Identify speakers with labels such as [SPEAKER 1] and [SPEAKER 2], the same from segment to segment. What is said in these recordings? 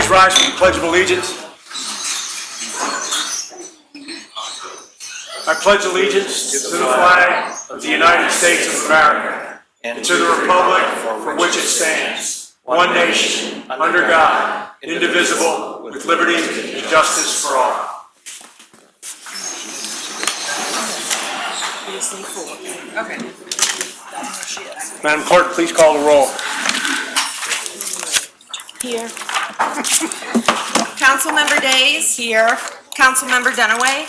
[SPEAKER 1] Please rise for the Pledge of Allegiance. I pledge allegiance to the flag of the United States of America and to the republic for which it stands, one nation, under God, indivisible, with liberty and justice for all.
[SPEAKER 2] Okay.
[SPEAKER 1] Madam Clerk, please call the roll.
[SPEAKER 2] Here.
[SPEAKER 3] Councilmember Days.
[SPEAKER 2] Here.
[SPEAKER 3] Councilmember Dunaway.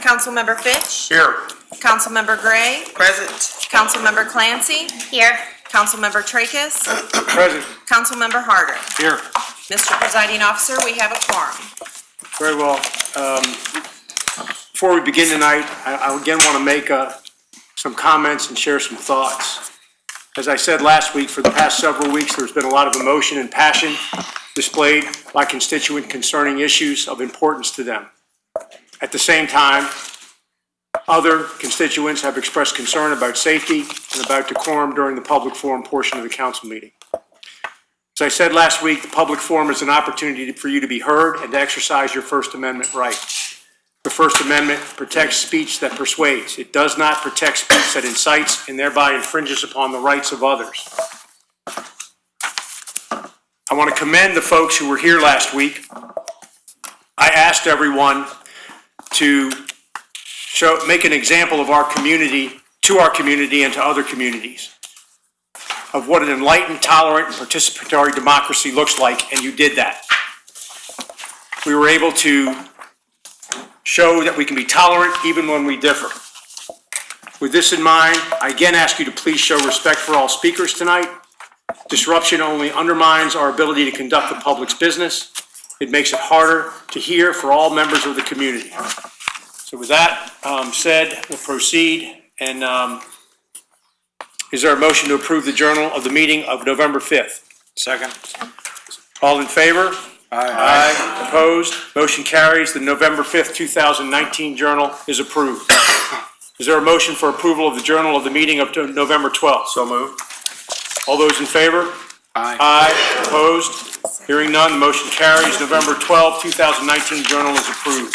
[SPEAKER 3] Councilmember Fitch.
[SPEAKER 1] Here.
[SPEAKER 3] Councilmember Gray.
[SPEAKER 2] Present.
[SPEAKER 3] Councilmember Clancy.
[SPEAKER 2] Here.
[SPEAKER 3] Councilmember Tracus.
[SPEAKER 1] Present.
[SPEAKER 3] Councilmember Harder.
[SPEAKER 1] Here.
[SPEAKER 3] Mr. Presiding Officer, we have a quorum.
[SPEAKER 1] Very well. Before we begin tonight, I again want to make some comments and share some thoughts. As I said last week, for the past several weeks, there's been a lot of emotion and passion displayed by constituents concerning issues of importance to them. At the same time, other constituents have expressed concern about safety and about decorum during the public forum portion of the council meeting. As I said last week, the public forum is an opportunity for you to be heard and to exercise your First Amendment right. The First Amendment protects speech that persuades. It does not protect speech that incites and thereby infringes upon the rights of others. I want to commend the folks who were here last week. I asked everyone to make an example of our community, to our community and to other communities, of what an enlightened, tolerant, and participatory democracy looks like, and you did that. We were able to show that we can be tolerant even when we differ. With this in mind, I again ask you to please show respect for all speakers tonight. Disruption only undermines our ability to conduct the public's business. It makes it harder to hear for all members of the community. So with that said, we'll proceed. And is there a motion to approve the journal of the meeting of November 5th? Second. All in favor? Aye. Opposed? Motion carries. The November 5th, 2019 journal is approved. Is there a motion for approval of the journal of the meeting of November 12th? So moved. All those in favor? Aye. Aye. Opposed? Hearing none, the motion carries. November 12th, 2019 journal is approved.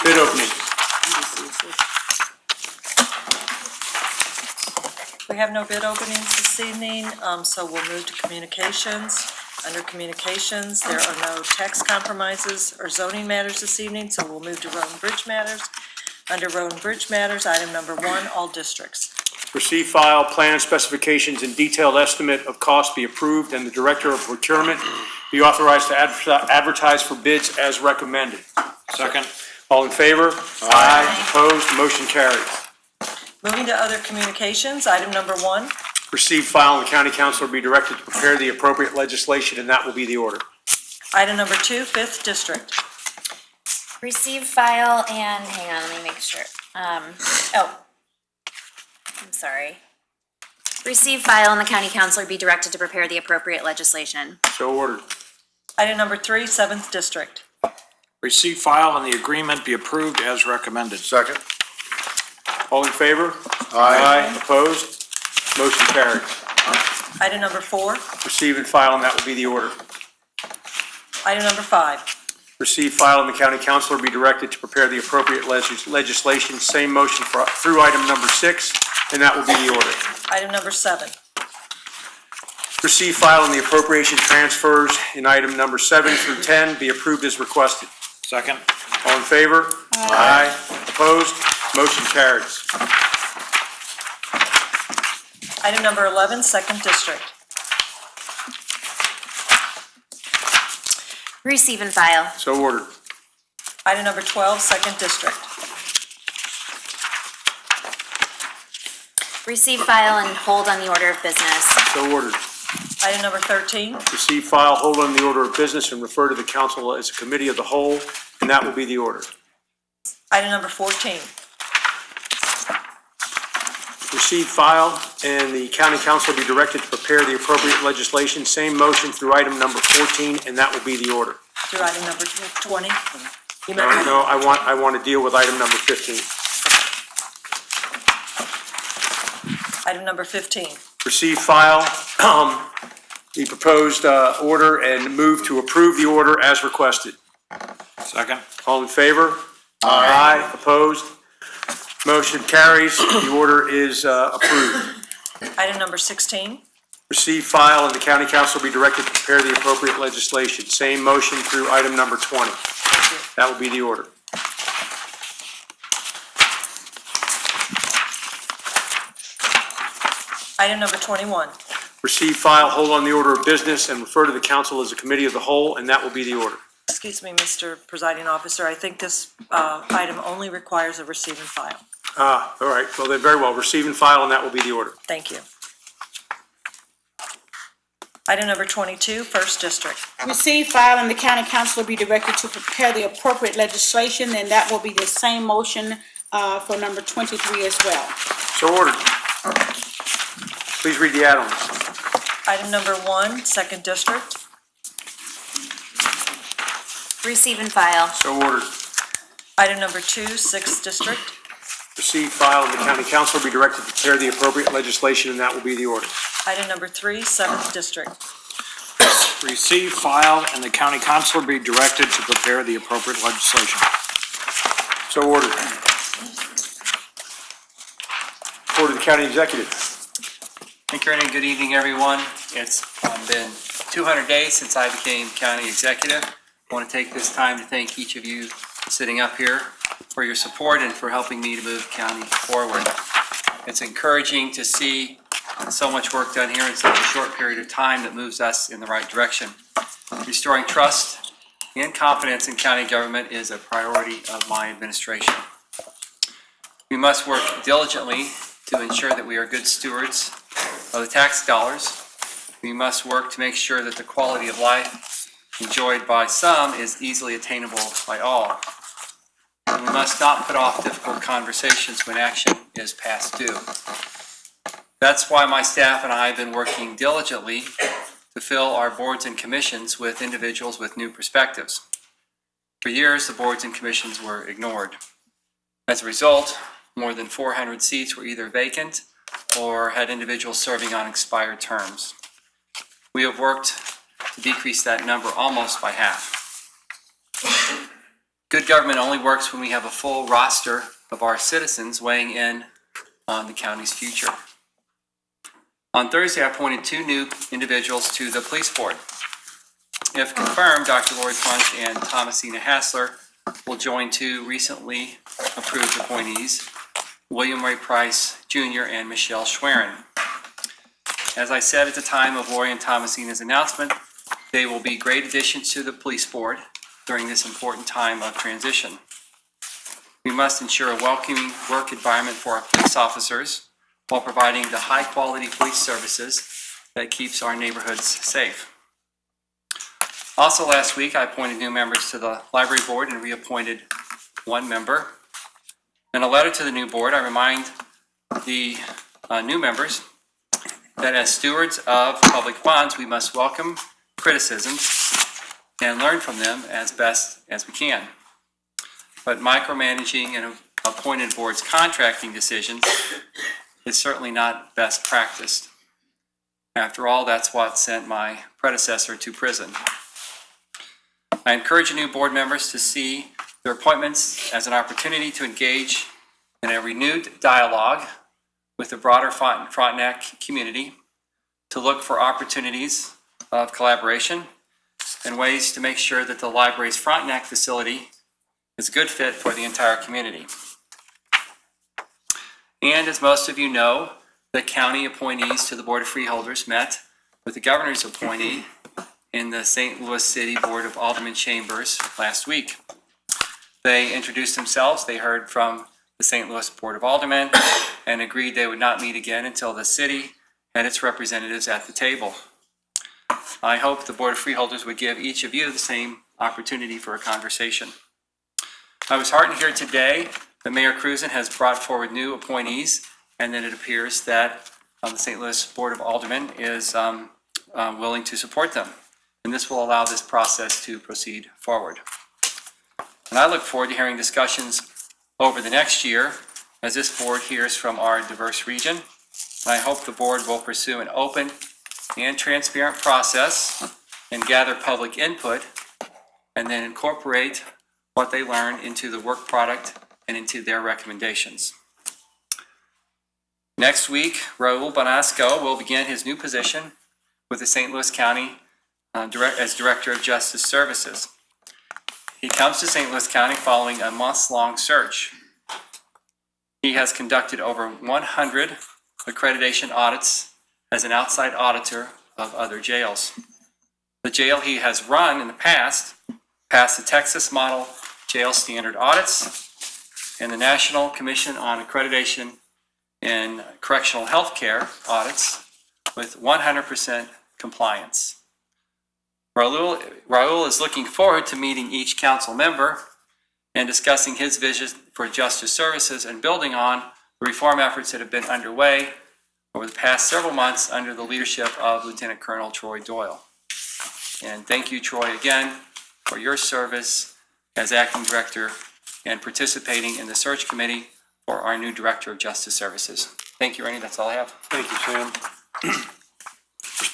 [SPEAKER 1] Bid opening.
[SPEAKER 4] We have no bid openings this evening, so we'll move to communications. Under communications, there are no text compromises or zoning matters this evening, so we'll move to road and bridge matters. Under road and bridge matters, item number 1, all districts.
[SPEAKER 1] Receive, file, plan, specifications, and detailed estimate of cost be approved, and the Director of Procurement be authorized to advertise for bids as recommended. Second. All in favor? Aye. Opposed? Motion carries.
[SPEAKER 4] Moving to other communications, item number 1.
[SPEAKER 1] Receive, file, and the County Councilor be directed to prepare the appropriate legislation, and that will be the order.
[SPEAKER 4] Item number 2, 5th District.
[SPEAKER 5] Receive, file, and hang on, let me make sure. I'm sorry. Receive, file, and the county councilor be directed to prepare the appropriate legislation.
[SPEAKER 1] So ordered.
[SPEAKER 4] Item number 3, 7th District.
[SPEAKER 6] Receive, file, and the agreement be approved as recommended.
[SPEAKER 1] Second. All in favor? Aye. Opposed? Motion carries.
[SPEAKER 4] Item number 4.
[SPEAKER 1] Receive and file, and that will be the order.
[SPEAKER 4] Item number 5.
[SPEAKER 1] Receive, file, and the County Councilor be directed to prepare the appropriate legislation. Same motion through item number 6, and that will be the order.
[SPEAKER 4] Item number 7.
[SPEAKER 1] Receive, file, and the appropriation transfers in item number 7 through 10 be approved as requested.
[SPEAKER 6] Second.
[SPEAKER 1] All in favor? Aye. Opposed? Motion carries.
[SPEAKER 4] Item number 11, 2nd District.
[SPEAKER 5] Receive and file.
[SPEAKER 1] So ordered.
[SPEAKER 4] Item number 12, 2nd District.
[SPEAKER 5] Receive, file, and hold on the order of business.
[SPEAKER 1] So ordered.
[SPEAKER 4] Item number 13.
[SPEAKER 1] Receive, file, hold on the order of business, and refer to the council as a committee of the whole, and that will be the order.
[SPEAKER 4] Item number 14.
[SPEAKER 1] Receive, file, and the county council will be directed to prepare the appropriate legislation. Same motion through item number 14, and that will be the order.
[SPEAKER 4] Through item number 20.
[SPEAKER 1] No, I want to deal with item number 15.
[SPEAKER 4] Item number 15.
[SPEAKER 1] Receive, file, the proposed order and move to approve the order as requested.
[SPEAKER 6] Second.
[SPEAKER 1] All in favor? Aye. Opposed? Motion carries. The order is approved.
[SPEAKER 4] Item number 16.
[SPEAKER 1] Receive, file, and the county council be directed to prepare the appropriate legislation. Same motion through item number 20.
[SPEAKER 4] Thank you.
[SPEAKER 1] That will be the order.
[SPEAKER 4] Item number 21.
[SPEAKER 1] Receive, file, hold on the order of business, and refer to the council as a committee of the whole, and that will be the order.
[SPEAKER 4] Excuse me, Mr. Presiding Officer, I think this item only requires a receive and file.
[SPEAKER 1] All right. Well, then, very well. Receive and file, and that will be the order.
[SPEAKER 4] Thank you. Item number 22, First District.
[SPEAKER 2] Receive, file, and the county council will be directed to prepare the appropriate legislation, and that will be the same motion for number 23 as well.
[SPEAKER 1] So ordered. Please read the add-ons.
[SPEAKER 4] Item number 1, Second District.
[SPEAKER 5] Receive and file.
[SPEAKER 1] So ordered.
[SPEAKER 4] Item number 2, Sixth District.
[SPEAKER 1] Receive, file, and the county council will be directed to prepare the appropriate legislation, and that will be the order.
[SPEAKER 4] Item number 3, Seventh District.
[SPEAKER 6] Receive, file, and the county council be directed to prepare the appropriate legislation.
[SPEAKER 1] So ordered. Order the county executive.
[SPEAKER 7] Thank you, and good evening, everyone. It's been 200 days since I became county executive. I want to take this time to thank each of you sitting up here for your support and for helping me to move the county forward. It's encouraging to see so much work done here in such a short period of time that moves us in the right direction. Restoring trust and confidence in county government is a priority of my administration. We must work diligently to ensure that we are good stewards of the tax dollars. We must work to make sure that the quality of life enjoyed by some is easily attainable by all. And we must not put off difficult conversations when action is past due. That's why my staff and I have been working diligently to fill our boards and commissions with individuals with new perspectives. For years, the boards and commissions were ignored. As a result, more than 400 seats were either vacant or had individuals serving on expired terms. We have worked to decrease that number almost by half. Good government only works when we have a full roster of our citizens weighing in on the county's future. On Thursday, I appointed 2 new individuals to the police board. If confirmed, Dr. Lori Punch and Thomasina Hassler will join 2 recently approved appointees, William Ray Price Jr. and Michelle Schwerin. As I said at the time of Lori and Thomasina's announcement, they will be great additions to the police board during this important time of transition. We must ensure a welcoming work environment for our police officers while providing the high-quality police services that keeps our neighborhoods safe. Also last week, I appointed new members to the library board and reappointed 1 member. In a letter to the new board, I remind the new members that as stewards of public funds, we must welcome criticisms and learn from them as best as we can. But micromanaging an appointed board's contracting decisions is certainly not best practiced. After all, that's what sent my predecessor to prison. I encourage new board members to see their appointments as an opportunity to engage in a renewed dialogue with the broader Frontenac community, to look for opportunities of collaboration and ways to make sure that the library's Frontenac facility is a good fit for the entire community. And as most of you know, the county appointees to the Board of Freeholders met with the governor's appointee in the St. Louis City Board of Aldermen chambers last week. They introduced themselves, they heard from the St. Louis Board of Aldermen, and agreed they would not meet again until the city had its representatives at the table. I hope the Board of Freeholders would give each of you the same opportunity for a conversation. I was heartened to hear today that Mayor Cruzen has brought forward new appointees, and that it appears that the St. Louis Board of Aldermen is willing to support them. And this will allow this process to proceed forward. And I look forward to hearing discussions over the next year as this board hears from our diverse region. And I hope the board will pursue an open and transparent process and gather public input, and then incorporate what they learn into the work product and into their recommendations. Next week, Raul Bonasco will begin his new position with the St. Louis County as Director of Justice Services. He comes to St. Louis County following a months-long search. He has conducted over 100 accreditation audits as an outside auditor of other jails. The jail he has run in the past passed the Texas Model Jail Standard audits and the National Commission on Accreditation in Correctional Healthcare audits with 100% compliance. Raul is looking forward to meeting each council member and discussing his vision for justice services and building on the reform efforts that have been underway over the past several months under the leadership of Lieutenant Colonel Troy Doyle. And thank you, Troy, again for your service as acting director and participating in the search committee for our new Director of Justice Services. Thank you, Ernie. That's all I have.
[SPEAKER 1] Thank you, Sam.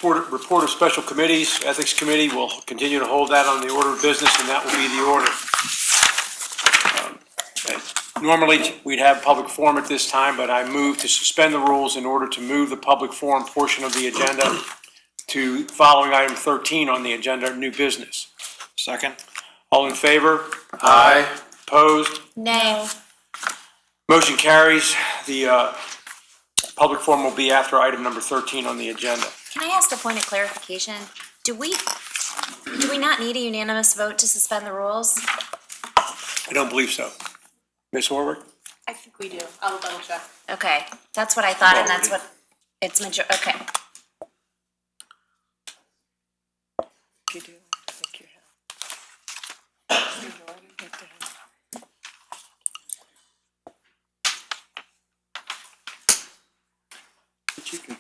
[SPEAKER 1] Report of special committees. Ethics Committee will continue to hold that on the order of business, and that will be the order. Normally, we'd have public forum at this time, but I moved to suspend the rules in order to move the public forum portion of the agenda to following item 13 on the agenda, new business.
[SPEAKER 6] Second?
[SPEAKER 1] All in favor? Aye. Opposed?
[SPEAKER 5] Nay.
[SPEAKER 1] Motion carries. The public forum will be after item number 13 on the agenda.
[SPEAKER 5] Can I ask a point of clarification? Do we not need a unanimous vote to suspend the rules?
[SPEAKER 1] I don't believe so. Ms. Warwick?
[SPEAKER 3] I think we do. I'll double check.
[SPEAKER 5] Okay, that's what I thought, and that's what, it's okay.
[SPEAKER 4] You do, I think you have.
[SPEAKER 7] But you can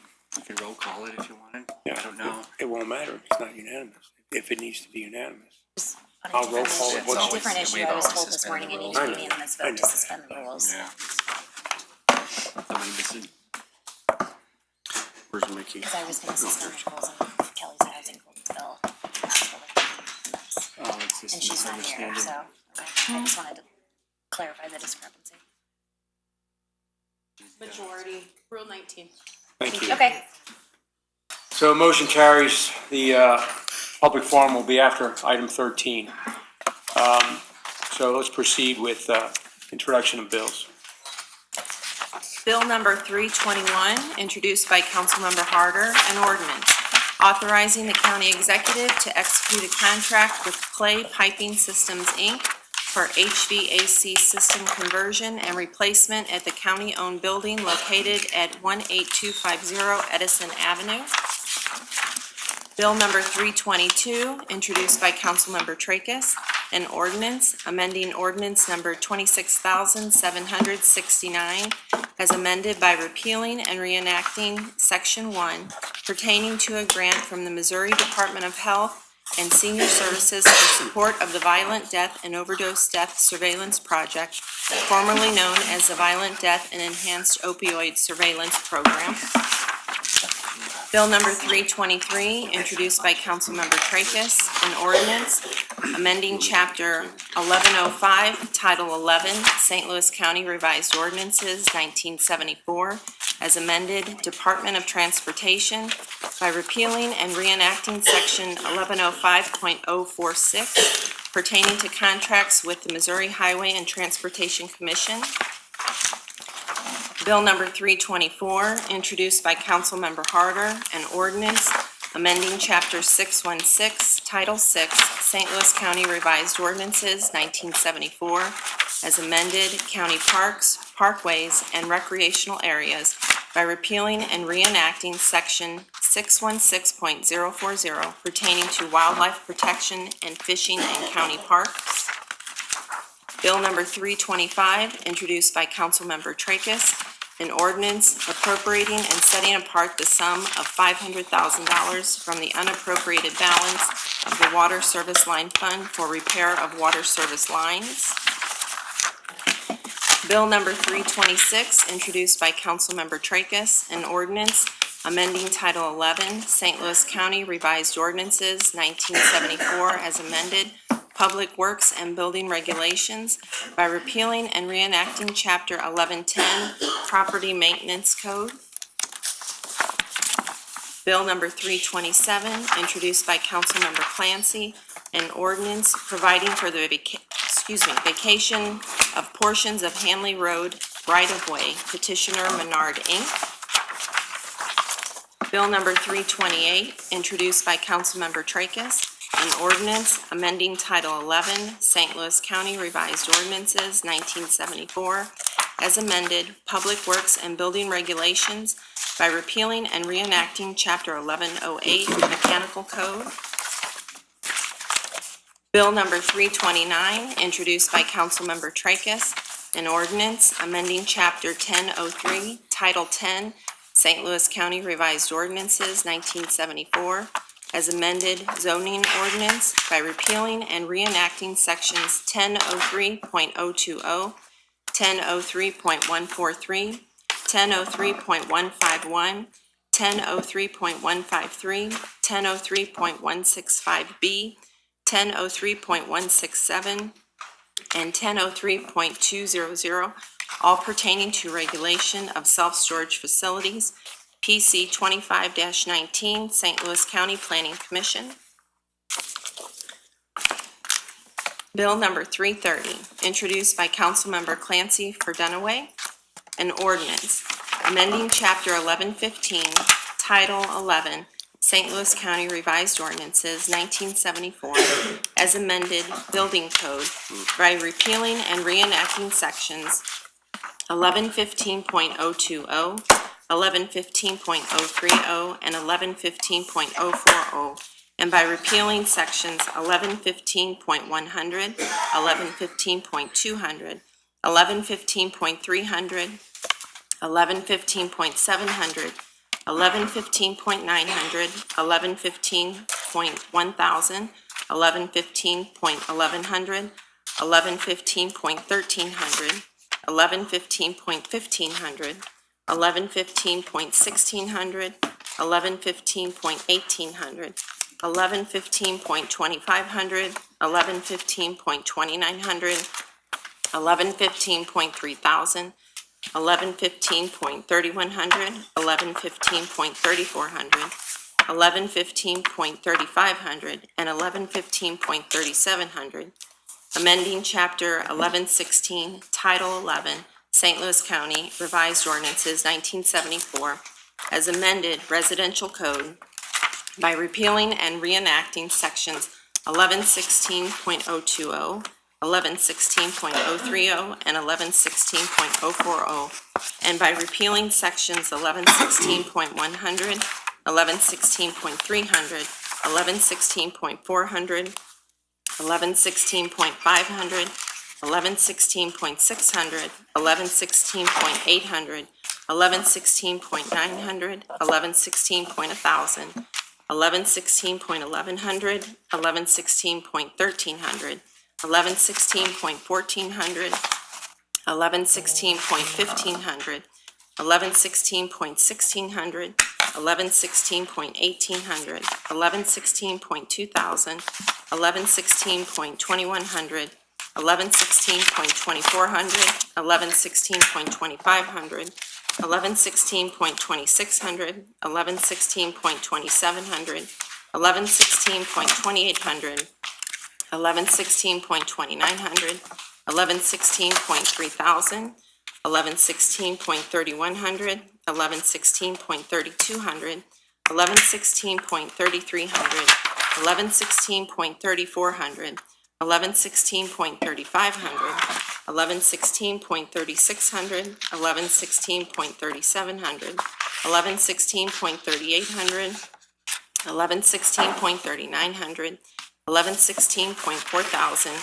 [SPEAKER 7] roll call it if you wanted.
[SPEAKER 1] Yeah,
[SPEAKER 7] I don't know.
[SPEAKER 1] It won't matter if it's not unanimous, if it needs to be unanimous.
[SPEAKER 5] On
[SPEAKER 1] I'll
[SPEAKER 5] a
[SPEAKER 1] roll
[SPEAKER 5] different
[SPEAKER 1] call
[SPEAKER 5] issue-
[SPEAKER 1] it. What's-
[SPEAKER 5] on a different issue,
[SPEAKER 7] we've
[SPEAKER 5] I was
[SPEAKER 7] always
[SPEAKER 5] told this
[SPEAKER 7] suspended
[SPEAKER 5] morning I
[SPEAKER 7] the
[SPEAKER 5] need a
[SPEAKER 1] rules.
[SPEAKER 5] unanimous
[SPEAKER 1] I
[SPEAKER 5] vote
[SPEAKER 1] know
[SPEAKER 5] to suspend the rules.
[SPEAKER 7] Yeah.
[SPEAKER 1] Where's Mickey?
[SPEAKER 5] Because I was gonna suspend the rules on Kelly's housing bill.
[SPEAKER 7] Oh, it's just
[SPEAKER 5] And she's not here,
[SPEAKER 7] misunderstanding.
[SPEAKER 5] so, okay, I just wanted to clarify the discrepancy.
[SPEAKER 3] Majority, Rule 19.
[SPEAKER 1] Thank you.
[SPEAKER 5] Okay,
[SPEAKER 1] So motion carries. The public forum will be after item 13. So let's proceed with introduction of bills.
[SPEAKER 3] Bill number 321, introduced by Councilmember Harder, an ordinance authorizing the county executive to execute a contract with Clay Piping Systems, Inc. for HVAC system conversion and replacement at the county-owned building located at 18250 Edison Avenue. Bill number 322, introduced by Councilmember Tracus, an ordinance amending ordinance number 26,769 as amended by repealing and reenacting Section 1 pertaining to a grant from the Missouri Department of Health and Senior Services for support of the Violent Death and Overdose Death Surveillance Project, formerly known as the Violent Death and Enhanced Opioid Surveillance Program. Bill number 323, introduced by Councilmember Tracus, an ordinance amending Chapter 1105, Title 11, St. Louis County Revised Ordinances, 1974, as amended, Department of Transportation, by repealing and reenacting Section 1105.046 pertaining to contracts with the Missouri Highway and Transportation Commission. Bill number 324, introduced by Councilmember Harder, an ordinance amending Chapter 616, Title 6, St. Louis County Revised Ordinances, 1974, as amended, County Parks, Parkways, and Recreational Areas by repealing and reenacting Section 616.040 pertaining to wildlife protection and fishing in county parks. Bill number 325, introduced by Councilmember Tracus, an ordinance appropriating and setting apart the sum of $500,000 from the unappropriated balance of the Water Service Line Fund for repair of water service lines. Bill number 326, introduced by Councilmember Tracus, an ordinance amending Title 11, St. Louis County Revised Ordinances, 1974, as amended, Public Works and Building Regulations by repealing and reenacting Chapter 1110, Property Maintenance Code. Bill number 327, introduced by Councilmember Clancy, an ordinance providing for the vacation of portions of Hanley Road right-of-way, petitioner Menard, Inc. Bill number 328, introduced by Councilmember Tracus, an ordinance amending Title 11, St. Louis County Revised Ordinances, 1974, as amended, Public Works and Building Regulations by repealing and reenacting Chapter 1108, Mechanical Code. Bill number 329, introduced by Councilmember Tracus, an ordinance amending Chapter 1003, Title 10, St. Louis County Revised Ordinances, 1974, as amended zoning ordinance by repealing and reenacting Sections 1003.020, 1003.143, 1003.151, 1003.153, 1003.165B, 1003.167, and 1003.200, all pertaining to regulation of self-storage facilities, PC 25-19, St. Louis County Planning Commission. Bill number 330, introduced by Councilmember Clancy for Dunaway, an ordinance amending Chapter 1115, Title 11, St. Louis County Revised Ordinances, 1974, as amended Building Code by repealing and reenacting Sections 1115.020, 1115.030, and 1115.040, and by repealing Sections 1115.100, 1115.200, 1115.300, 1115.700, 1115.900, 1115.1000, 1115.1100, 1115.1300, 1115.1500, 1115.1600, 1115.1800, 1115.2500, 1115.2900, 1115.3000, 1115.3100, 1115.3400, 1115.3500, and 1115.3700, amending Chapter 1116, Title 11, St. Louis County Revised Ordinances, 1974, as amended Residential Code by repealing and reenacting Sections 1116.020, 1116.030, and 1116.040, and by repealing Sections 1116.100, 1116.300, 1116.400, 1116.500, 1116.600, 1116.800, 1116.900, 1116.1000, 1116.1100, 1116.1300, 1116.1400, 1116.1500, 1116.1600, 1116.1800, 1116.2000, 1116.2100, 1116.2400, 1116.2500, 1116.2600, 1116.2700, 1116.2800, 1116.2900, 1116.3000, 1116.3100, 1116.3200, 1116.3300, 1116.3400, 1116.3500, 1116.3600, 1116.3700, 1116.3800, 1116.3900, 1116.4000,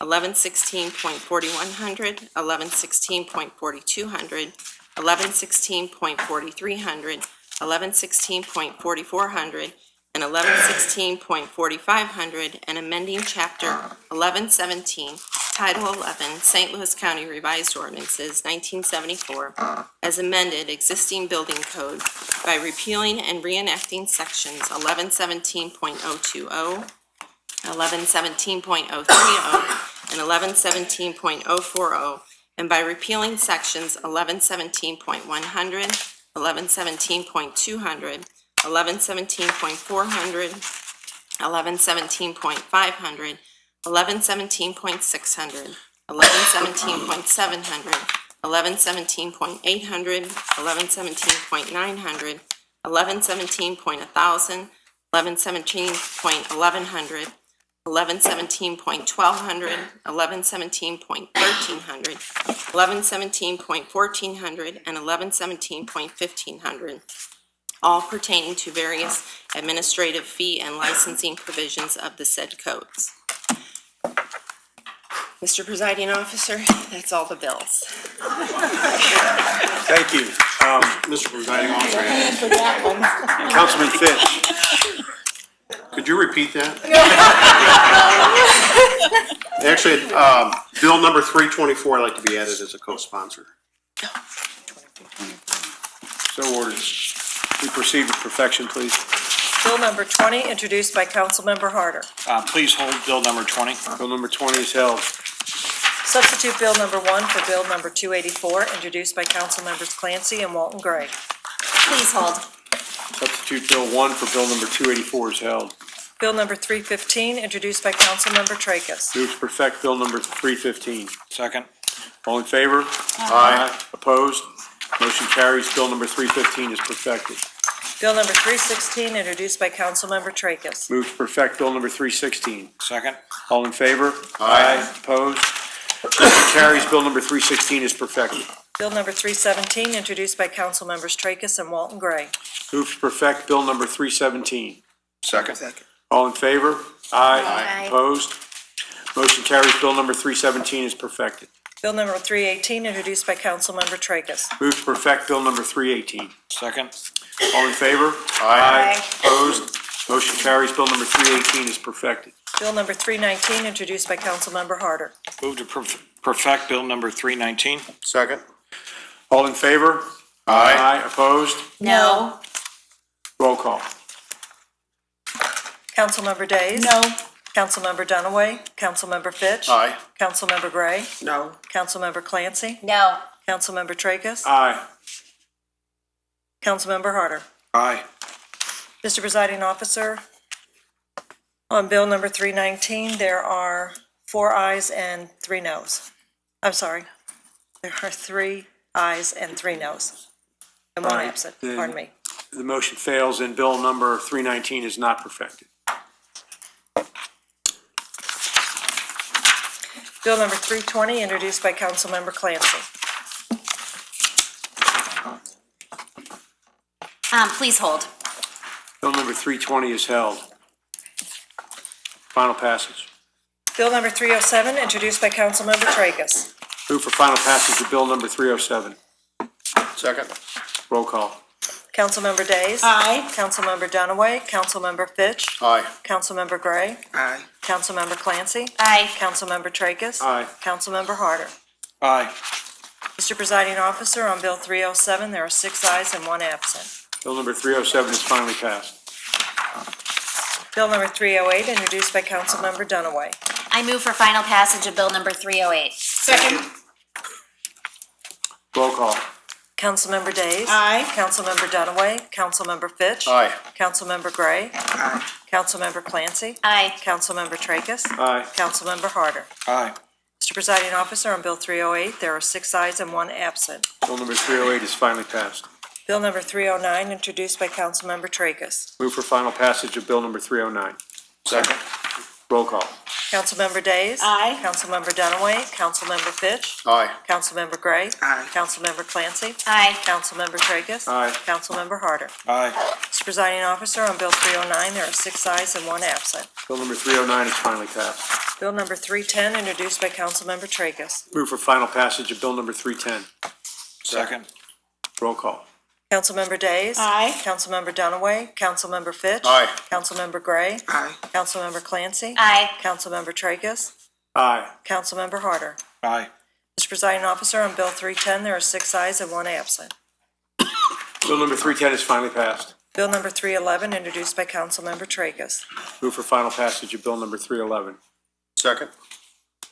[SPEAKER 3] 1116.4100, 1116.4200, 1116.4300, 1116.4400, and 1116.4500, and amending Chapter 1117, Title 11, St. Louis County Revised Ordinances, 1974, as amended existing building code by repealing and reenacting sections 1117.020, 1117.030, and 1117.040, and by repealing sections 1117.100, 1117.200, 1117.400, 1117.500, 1117.600, 1117.700, 1117.800, 1117.900, 1117.1000, 1117.1100, 1117.1200, 1117.1300, 1117.1400, and 1117.1500, all pertaining to various administrative fee and licensing provisions of the said codes. Mr. Presiding Officer, that's all the bills.
[SPEAKER 1] Thank you.
[SPEAKER 8] Mr. Presiding Officer,
[SPEAKER 2] For that one.
[SPEAKER 1] Councilman Fitch.
[SPEAKER 8] could you repeat that? Actually, bill number 324, I'd like to be added as a co-sponsor.
[SPEAKER 1] So ordered. We proceed with perfection, please.
[SPEAKER 4] Bill number 20, introduced by Councilmember Harder.
[SPEAKER 6] Please hold Bill number 20.
[SPEAKER 1] Bill number 20 is held.
[SPEAKER 4] Substitute Bill number 1 for Bill number 284, introduced by Councilmembers Clancy and Walton Gray.
[SPEAKER 5] Please hold.
[SPEAKER 1] Substitute Bill 1 for Bill number 284 is held.
[SPEAKER 4] Bill number 315, introduced by Councilmember Tracus.
[SPEAKER 1] Move to perfect Bill number 315.
[SPEAKER 6] Second.
[SPEAKER 1] All in favor?
[SPEAKER 8] Aye.
[SPEAKER 1] Opposed? Motion carries. Bill number 315 is perfected.
[SPEAKER 4] Bill number 316, introduced by Councilmember Tracus.
[SPEAKER 1] Move to perfect Bill number 316.
[SPEAKER 6] Second.
[SPEAKER 1] All in favor?
[SPEAKER 8] Aye.
[SPEAKER 1] Opposed? Motion carries. Bill number 316 is perfected.
[SPEAKER 4] Bill number 317, introduced by Councilmembers Tracus and Walton Gray.
[SPEAKER 1] Move to perfect Bill number 317.
[SPEAKER 8] Second.
[SPEAKER 1] All in favor?
[SPEAKER 5] Aye.
[SPEAKER 1] Opposed? Motion carries. Bill number 317 is perfected.
[SPEAKER 4] Bill number 318, introduced by Councilmember Tracus.
[SPEAKER 1] Move to perfect Bill number 318.
[SPEAKER 6] Second.
[SPEAKER 1] All in favor?
[SPEAKER 8] Aye.
[SPEAKER 1] Opposed? Motion carries. Bill number 318 is perfected.
[SPEAKER 4] Bill number 319, introduced by Councilmember Harder.
[SPEAKER 6] Move to perfect Bill number 319.
[SPEAKER 8] Second.
[SPEAKER 1] All in favor?
[SPEAKER 8] Aye.
[SPEAKER 1] Opposed?
[SPEAKER 5] No.
[SPEAKER 1] Roll call.
[SPEAKER 4] Councilmember Days.
[SPEAKER 2] No.
[SPEAKER 4] Councilmember Dunaway. Councilmember Fitch.
[SPEAKER 8] Aye.
[SPEAKER 4] Councilmember Gray.
[SPEAKER 8] No.
[SPEAKER 4] Councilmember Clancy.
[SPEAKER 5] No.
[SPEAKER 4] Councilmember Tracus.
[SPEAKER 1] Aye.
[SPEAKER 4] Councilmember Harder.
[SPEAKER 6] Aye.
[SPEAKER 4] Mr. Presiding Officer, on Bill number 319, there are 4 ayes and 3 noes. I'm sorry, there are 3 ayes and 3 noes, and 1
[SPEAKER 1] All right,
[SPEAKER 4] absent,
[SPEAKER 1] then-
[SPEAKER 4] pardon me.
[SPEAKER 1] The motion fails and Bill number 319 is not perfected.
[SPEAKER 4] Bill number 320, introduced by Councilmember Clancy.
[SPEAKER 5] Please hold.
[SPEAKER 1] Bill number 320 is held. Final passage.
[SPEAKER 4] Bill number 307, introduced by Councilmember Tracus.
[SPEAKER 1] Move for final passage of Bill number 307.
[SPEAKER 8] Second.
[SPEAKER 1] Roll call.
[SPEAKER 4] Councilmember Days.
[SPEAKER 2] Aye.
[SPEAKER 4] Councilmember Dunaway. Councilmember Fitch.
[SPEAKER 8] Aye.
[SPEAKER 4] Councilmember Gray.
[SPEAKER 8] Aye.
[SPEAKER 4] Councilmember Clancy.
[SPEAKER 5] Aye.
[SPEAKER 4] Councilmember Tracus.
[SPEAKER 1] Aye.
[SPEAKER 4] Councilmember Harder.
[SPEAKER 6] Aye.
[SPEAKER 4] Mr. Presiding Officer, on Bill 307, there are 6 ayes and 1 absent.
[SPEAKER 1] Bill number 307 is finally passed.
[SPEAKER 4] Bill number 308, introduced by Councilmember Dunaway.
[SPEAKER 5] I move for final passage of bill number 308.
[SPEAKER 2] Second.
[SPEAKER 1] Roll call.
[SPEAKER 4] Councilmember Days.
[SPEAKER 2] Aye.
[SPEAKER 4] Councilmember Dunaway. Councilmember Fitch.
[SPEAKER 8] Aye.
[SPEAKER 4] Councilmember Gray. Councilmember Clancy.
[SPEAKER 5] Aye.
[SPEAKER 4] Councilmember Tracus.
[SPEAKER 1] Aye.
[SPEAKER 4] Councilmember Harder.
[SPEAKER 6] Aye.
[SPEAKER 4] Mr. Presiding Officer, on Bill 308, there are 6 ayes and 1 absent.
[SPEAKER 1] Bill number 308 is finally passed.
[SPEAKER 4] Bill number 309, introduced by Councilmember Tracus.
[SPEAKER 1] Move for final passage of Bill number 309.
[SPEAKER 8] Second.
[SPEAKER 1] Roll call.
[SPEAKER 4] Councilmember Days.
[SPEAKER 2] Aye.
[SPEAKER 4] Councilmember Dunaway. Councilmember Fitch.
[SPEAKER 8] Aye.
[SPEAKER 4] Councilmember Gray.
[SPEAKER 8] Aye.
[SPEAKER 4] Councilmember Clancy.
[SPEAKER 5] Aye.
[SPEAKER 4] Councilmember Tracus.
[SPEAKER 1] Aye.
[SPEAKER 4] Councilmember Harder.
[SPEAKER 6] Aye.
[SPEAKER 4] Mr. Presiding Officer, on Bill 309, there are 6 ayes and 1 absent.
[SPEAKER 1] Bill number 309 is finally passed.
[SPEAKER 4] Bill number 310, introduced by Councilmember Tracus.
[SPEAKER 1] Move for final passage of Bill number 310.
[SPEAKER 6] Second.
[SPEAKER 1] Roll call.
[SPEAKER 4] Councilmember Days.
[SPEAKER 2] Aye.
[SPEAKER 4] Councilmember Dunaway. Councilmember Fitch.
[SPEAKER 8] Aye.
[SPEAKER 4] Councilmember Gray.
[SPEAKER 8] Aye.
[SPEAKER 4] Councilmember Clancy.
[SPEAKER 5] Aye.
[SPEAKER 4] Councilmember Tracus.
[SPEAKER 1] Aye.
[SPEAKER 4] Councilmember Harder.
[SPEAKER 6] Aye.
[SPEAKER 4] Mr. Presiding Officer, on Bill 310, there are 6 ayes and 1 absent.
[SPEAKER 1] Bill number 310 is finally passed.
[SPEAKER 4] Bill number 311, introduced by Councilmember Tracus.
[SPEAKER 1] Move for final passage of bill number 311.
[SPEAKER 8] Second.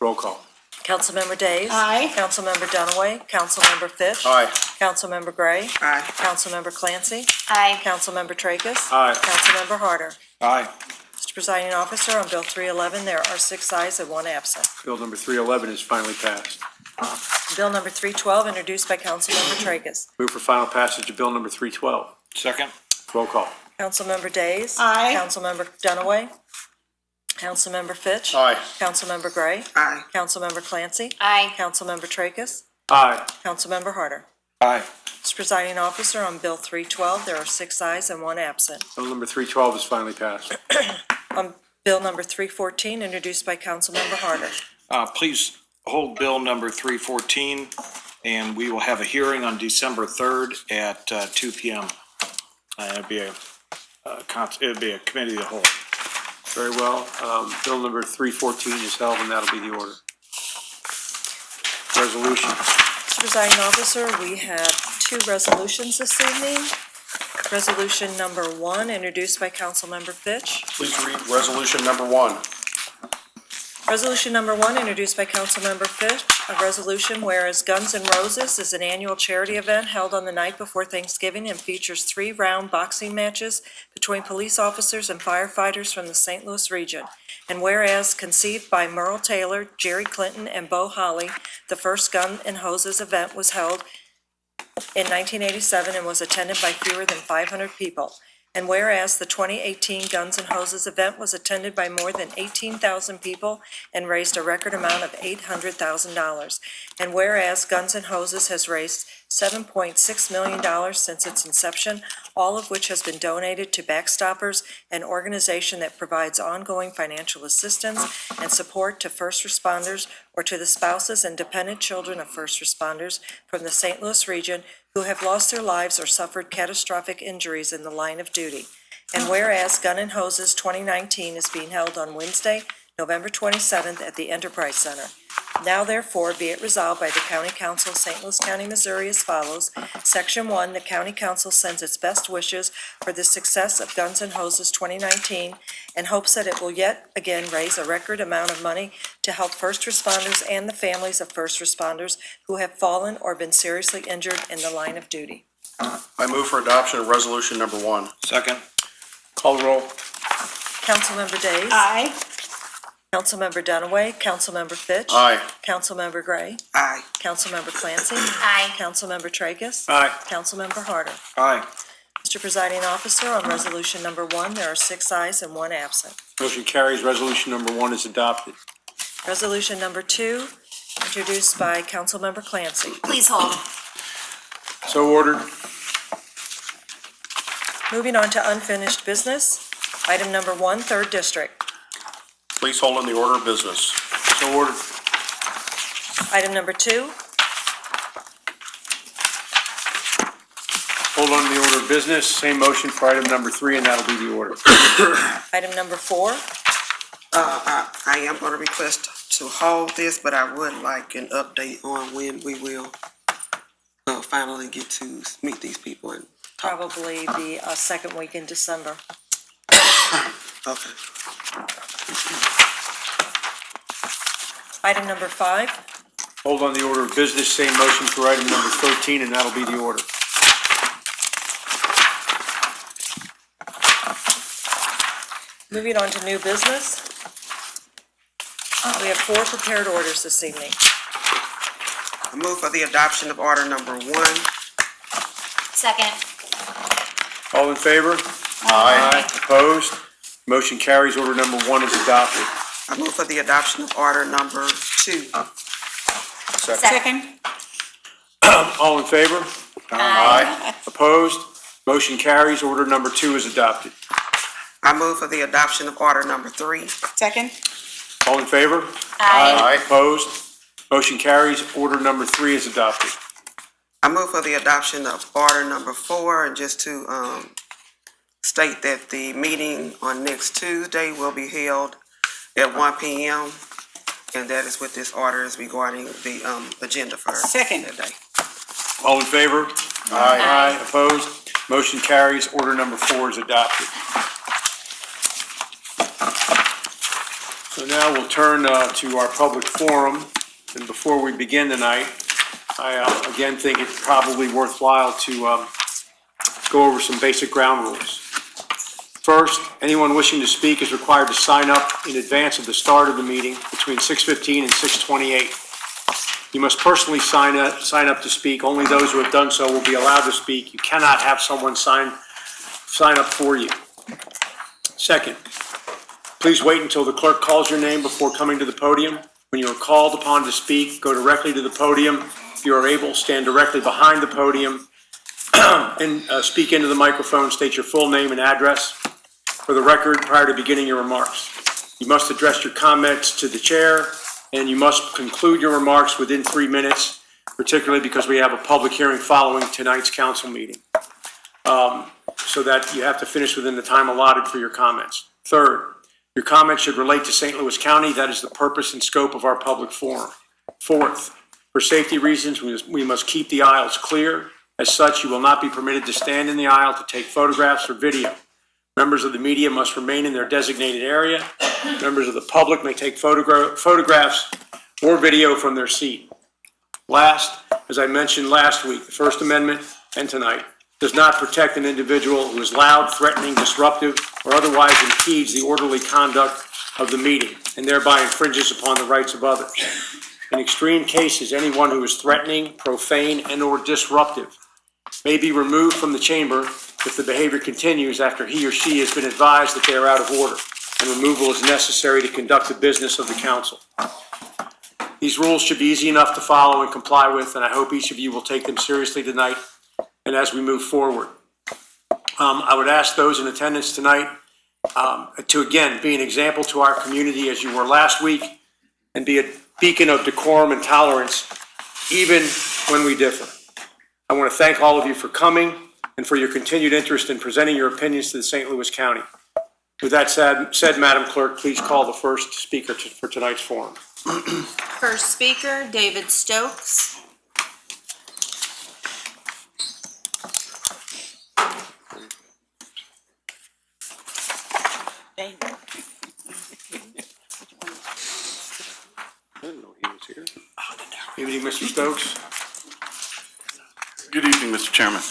[SPEAKER 1] Roll call.
[SPEAKER 4] Councilmember Days.
[SPEAKER 2] Aye.
[SPEAKER 4] Councilmember Dunaway. Councilmember Fitch.
[SPEAKER 8] Aye.
[SPEAKER 4] Councilmember Gray.
[SPEAKER 8] Aye.
[SPEAKER 4] Councilmember Clancy.
[SPEAKER 5] Aye.
[SPEAKER 4] Councilmember Tracus.
[SPEAKER 1] Aye.
[SPEAKER 4] Councilmember Harder.
[SPEAKER 6] Aye.
[SPEAKER 4] Mr. Presiding Officer, on Bill 311, there are 6 ayes and 1 absent.
[SPEAKER 1] Bill number 311 is finally passed.
[SPEAKER 4] Bill number 312, introduced by Councilmember Tracus.
[SPEAKER 1] Move for final passage of bill number 312.
[SPEAKER 6] Second.
[SPEAKER 1] Roll call.
[SPEAKER 4] Councilmember Days.
[SPEAKER 2] Aye.
[SPEAKER 4] Councilmember Dunaway. Councilmember Fitch.
[SPEAKER 8] Aye.
[SPEAKER 4] Councilmember Gray.
[SPEAKER 8] Aye.
[SPEAKER 4] Councilmember Clancy.
[SPEAKER 5] Aye.
[SPEAKER 4] Councilmember Tracus.
[SPEAKER 1] Aye.
[SPEAKER 4] Councilmember Harder.
[SPEAKER 6] Aye.
[SPEAKER 4] Mr. Presiding Officer, on Bill 312, there are 6 ayes and 1 absent.
[SPEAKER 1] Bill number 312 is finally passed.
[SPEAKER 4] On Bill number 314, introduced by Councilmember Harder.
[SPEAKER 6] Please hold bill number 314, and we will have a hearing on December 3rd at 2 p.m. It'd be a committee of the whole.
[SPEAKER 1] Very well. Bill number 314 is held, and that'll be the order. Resolution.
[SPEAKER 4] Mr. Presiding Officer, we have 2 resolutions this evening. Resolution number 1, introduced by Councilmember Fitch.
[SPEAKER 8] Please read resolution number 1.
[SPEAKER 4] Resolution number 1, introduced by Councilmember Fitch, a resolution whereas Guns N' Roses is an annual charity event held on the night before Thanksgiving and features 3-round boxing matches between police officers and firefighters from the St. Louis region. And whereas conceived by Merle Taylor, Jerry Clinton, and Bo Holly, the first Gun N' Hoses event was held in 1987 and was attended by fewer than 500 people. And whereas the 2018 Guns N' Hoses event was attended by more than 18,000 people and raised a record amount of $800,000. And whereas Guns N' Hoses has raised $7.6 million since its inception, all of which has been donated to Backstoppers, an organization that provides ongoing financial assistance and support to first responders or to the spouses and dependent children of first responders from the St. Louis region who have lost their lives or suffered catastrophic injuries in the line of duty. And whereas Gun N' Hoses 2019 is being held on Wednesday, November 27th at the Enterprise Center. Now therefore be it resolved by the County Council of St. Louis County, Missouri as follows. Section 1, the County Council sends its best wishes for the success of Guns N' Hoses 2019 and hopes that it will yet again raise a record amount of money to help first responders and the families of first responders who have fallen or been seriously injured in the line of duty.
[SPEAKER 8] I move for adoption of resolution number 1.
[SPEAKER 6] Second.
[SPEAKER 1] Call the roll.
[SPEAKER 4] Councilmember Days.
[SPEAKER 2] Aye.
[SPEAKER 4] Councilmember Dunaway. Councilmember Fitch.
[SPEAKER 8] Aye.
[SPEAKER 4] Councilmember Gray.
[SPEAKER 8] Aye.
[SPEAKER 4] Councilmember Clancy.
[SPEAKER 5] Aye.
[SPEAKER 4] Councilmember Tracus.
[SPEAKER 1] Aye.
[SPEAKER 4] Councilmember Harder.
[SPEAKER 6] Aye.
[SPEAKER 4] Mr. Presiding Officer, on resolution number 1, there are 6 ayes and 1 absent.
[SPEAKER 1] Motion carries. Resolution number 1 is adopted.
[SPEAKER 4] Resolution number 2, introduced by Councilmember Clancy.
[SPEAKER 5] Please hold.
[SPEAKER 1] So ordered.
[SPEAKER 4] Moving on to unfinished business. Item number 1, 3rd District.
[SPEAKER 8] Please hold in the order of business.
[SPEAKER 1] So ordered.
[SPEAKER 4] Item number 2,
[SPEAKER 1] Hold on to the order of business. Same motion for item number 3, and that'll be the order.
[SPEAKER 4] item number 4,
[SPEAKER 9] I am going to request to hold this, but I would like an update on when we will finally get to meet these people. And
[SPEAKER 4] probably the second week in December.
[SPEAKER 9] okay.
[SPEAKER 4] Item number 5,
[SPEAKER 1] Hold on the order of business. Same motion for item number 13, and that'll be the order.
[SPEAKER 4] moving on to new business. We have 4 prepared orders this evening.
[SPEAKER 9] I move for the adoption of order number 1.
[SPEAKER 5] Second.
[SPEAKER 1] All in favor? Aye. Opposed? Motion carries. Order number 1 is adopted.
[SPEAKER 9] I move for the adoption of order number 2.
[SPEAKER 2] Second.
[SPEAKER 1] All in favor?
[SPEAKER 5] Aye.
[SPEAKER 1] Opposed? Motion carries. Order number 2 is adopted.
[SPEAKER 9] I move for the adoption of order number 3.
[SPEAKER 2] Second.
[SPEAKER 1] All in favor?
[SPEAKER 5] Aye.
[SPEAKER 1] Opposed? Motion carries. Order number 3 is adopted.
[SPEAKER 9] I move for the adoption of order number 4, and just to state that the meeting on next Tuesday will be held at 1 p.m. And that is what this order is regarding the, agenda for
[SPEAKER 2] Second.
[SPEAKER 9] that day.
[SPEAKER 1] All in favor? Aye. Opposed? Motion carries. Order number 4 is adopted. So now we'll turn to our public forum. And before we begin tonight, I again think it's probably worthwhile to go over some basic ground rules. First, anyone wishing to speak is required to sign up in advance of the start of the meeting between 6:15 and 6:28. You must personally sign up to speak. Only those who have done so will be allowed to speak. You cannot have someone sign up for you. Second, please wait until the clerk calls your name before coming to the podium. When you are called upon to speak, go directly to the podium. If you are able, stand directly behind the podium and speak into the microphone. State your full name and address for the record prior to beginning your remarks. You must address your comments to the chair, and you must conclude your remarks within 3 minutes, particularly because we have a public hearing following tonight's council meeting, so that you have to finish within the time allotted for your comments. Third, your comments should relate to St. Louis County. That is the purpose and scope of our public forum. Fourth, for safety reasons, we must keep the aisles clear. As such, you will not be permitted to stand in the aisle to take photographs or video. Members of the media must remain in their designated area. Members of the public may take photographs or video from their seat. Last, as I mentioned last week, the First Amendment and tonight does not protect an individual who is loud, threatening, disruptive, or otherwise impedes the orderly conduct of the meeting and thereby infringes upon the rights of others. In extreme cases, anyone who is threatening, profane, and/or disruptive may be removed from the chamber if the behavior continues after he or she has been advised that they are out of order and removal is necessary to conduct the business of the council. These rules should be easy enough to follow and comply with, and I hope each of you will take them seriously tonight and as we move forward. I would ask those in attendance tonight to again be an example to our community as you were last week and be a beacon of decorum and tolerance even when we differ. I want to thank all of you for coming and for your continued interest in presenting your opinions to the St. Louis County. With that said, Madam Clerk, please call the first speaker for tonight's forum.
[SPEAKER 3] First speaker, David Stokes.
[SPEAKER 1] I didn't know he was here. Evening, Mr. Stokes.
[SPEAKER 10] Good evening, Mr. Chairman.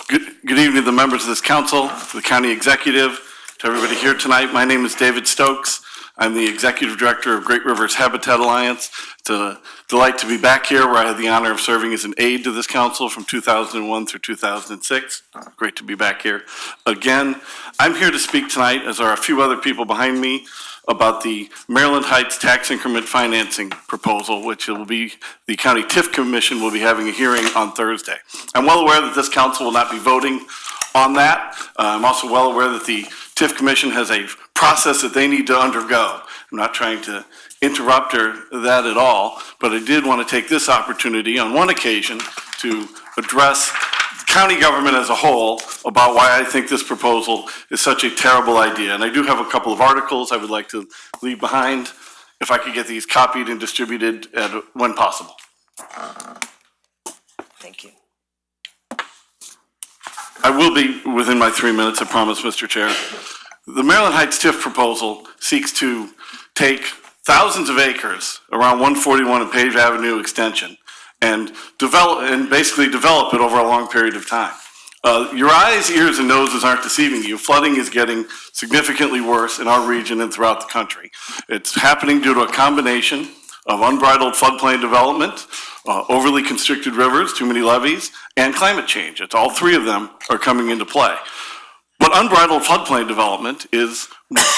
[SPEAKER 10] Good evening to the members of this council, to the county executive, to everybody here tonight. My name is David Stokes. I'm the executive director of Great Rivers Habitat Alliance. It's a delight to be back here where I had the honor of serving as an aide to this council from 2001 through 2006. Great to be back here again. I'm here to speak tonight, as are a few other people behind me, about the Maryland Heights tax increment financing proposal, which will be, the County TIF Commission will be having a hearing on Thursday. I'm well aware that this council will not be voting on that. I'm also well aware that the TIF Commission has a process that they need to undergo. I'm not trying to interrupt that at all, but I did want to take this opportunity on one occasion to address county government as a whole about why I think this proposal is such a terrible idea. And I do have a couple of articles I would like to leave behind, if I could get these copied and distributed when possible.
[SPEAKER 4] Thank you.
[SPEAKER 10] I will be within my 3 minutes, I promise, Mr. Chair. The Maryland Heights TIF proposal seeks to take thousands of acres around 141 and Page Avenue extension and basically develop it over a long period of time. Your eyes, ears, and noses aren't deceiving you. Flooding is getting significantly worse in our region and throughout the country. It's happening due to a combination of unbridled floodplain development, overly constricted rivers, too many levees, and climate change. It's all three of them are coming into play. But unbridled floodplain development is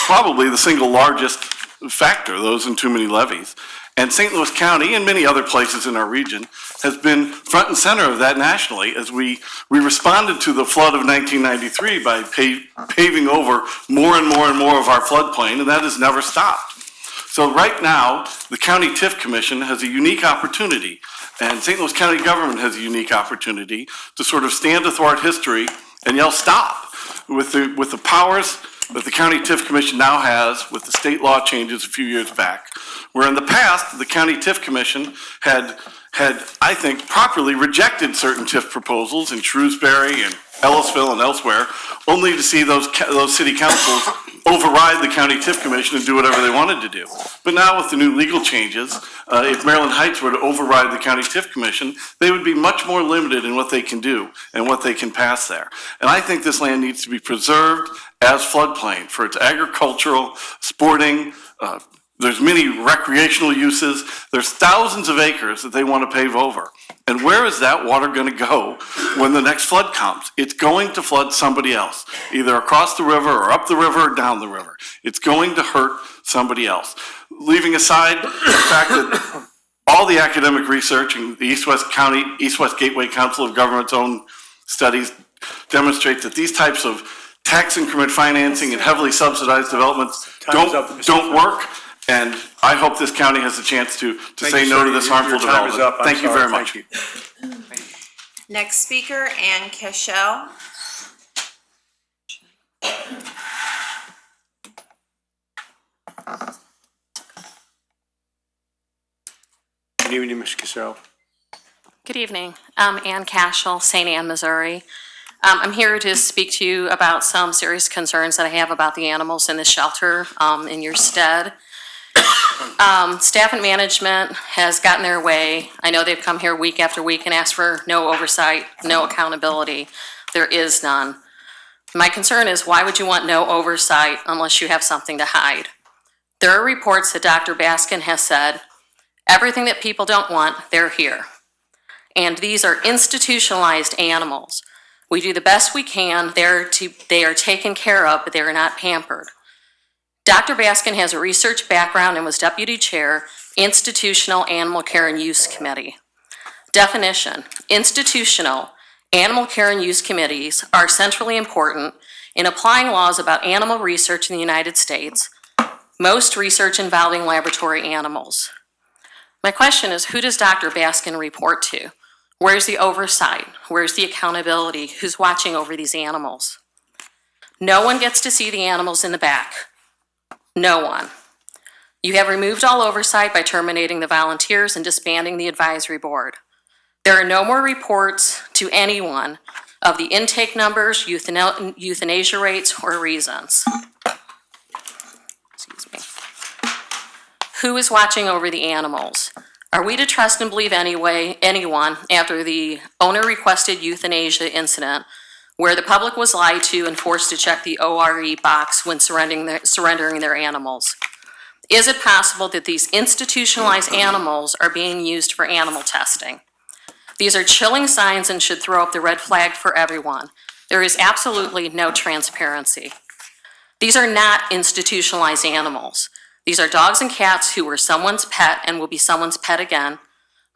[SPEAKER 10] probably the single largest factor, those and too many levees. And St. Louis County and many other places in our region has been front and center of that nationally as we responded to the flood of 1993 by paving over more and more and more of our floodplain, and that has never stopped. So right now, the County TIF Commission has a unique opportunity, and St. Louis County government has a unique opportunity to sort of stand athwart history and yell stop with the powers that the County TIF Commission now has with the state law changes a few years back, where in the past, the County TIF Commission had, I think, properly rejected certain TIF proposals in Shrewsbury and Ellisville and elsewhere, only to see those city councils override the County TIF Commission and do whatever they wanted to do. But now with the new legal changes, if Maryland Heights were to override the County TIF Commission, they would be much more limited in what they can do and what they can pass there. And I think this land needs to be preserved as floodplain for its agricultural, sporting, there's many recreational uses. There's thousands of acres that they want to pave over. And where is that water going to go when the next flood comes? It's going to flood somebody else, either across the river or up the river or down the river. It's going to hurt somebody else. Leaving aside the fact that all the academic research in the East West Gateway Council of Governments' own studies demonstrate that these types of tax increment financing and heavily subsidized developments don't work. And I hope this county has a chance to say no to this harmful development. Thank you very much.
[SPEAKER 3] Next speaker, Ann Cashel.
[SPEAKER 1] Good evening, Ms. Cassell.
[SPEAKER 11] Good evening. I'm Ann Cashel, St. Anne, Missouri. I'm here to speak to you about some serious concerns that I have about the animals in the shelter in your stead. Staff and management has gotten their way. I know they've come here week after week and asked for no oversight, no accountability. There is none. My concern is, why would you want no oversight unless you have something to hide? There are reports that Dr. Baskin has said, everything that people don't want, they're here. And these are institutionalized animals. We do the best we can. They are taken care of, but they are not pampered. Dr. Baskin has a research background and was deputy chair, Institutional Animal Care and Use Committee. Definition: institutional animal care and use committees are centrally important in applying laws about animal research in the United States, most research involving laboratory animals. My question is, who does Dr. Baskin report to? Where's the oversight? Where's the accountability? Who's watching over these animals? No one gets to see the animals in the back. No one. You have removed all oversight by terminating the volunteers and disbanding the advisory board. There are no more reports to anyone of the intake numbers, euthanasia rates, or reasons. Excuse me. Who is watching over the animals? Are we to trust and believe anyone after the owner-requested euthanasia incident where the public was lied to and forced to check the ORE box when surrendering their animals? Is it possible that these institutionalized animals are being used for animal testing? These are chilling signs and should throw up the red flag for everyone. There is absolutely no transparency. These are not institutionalized animals. These are dogs and cats who were someone's pet and will be someone's pet again,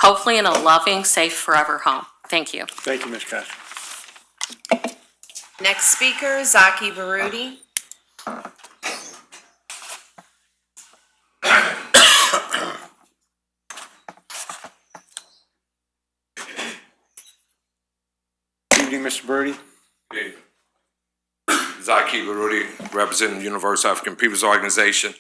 [SPEAKER 11] hopefully in a loving, safe, forever home. Thank you.
[SPEAKER 1] Thank you, Ms. Cash.
[SPEAKER 3] Next speaker, Zaki Baruti.
[SPEAKER 1] Good evening, Mr. Birdie.
[SPEAKER 12] Zaki Baruti, representing the Universal African Peoples Organization.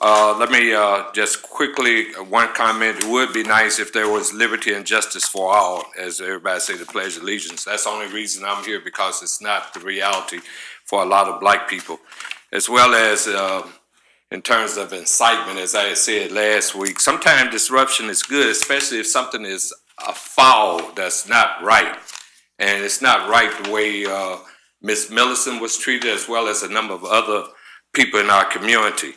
[SPEAKER 12] Let me just quickly, one comment. It would be nice if there was liberty and justice for all, as everybody say, the Pledge of Allegiance. That's the only reason I'm here, because it's not the reality for a lot of black people. As well as in terms of incitement, as I said last week, sometimes disruption is good, especially if something is a foul that's not right. And it's not right the way Ms. Millicent was treated, as well as a number of other people in our community.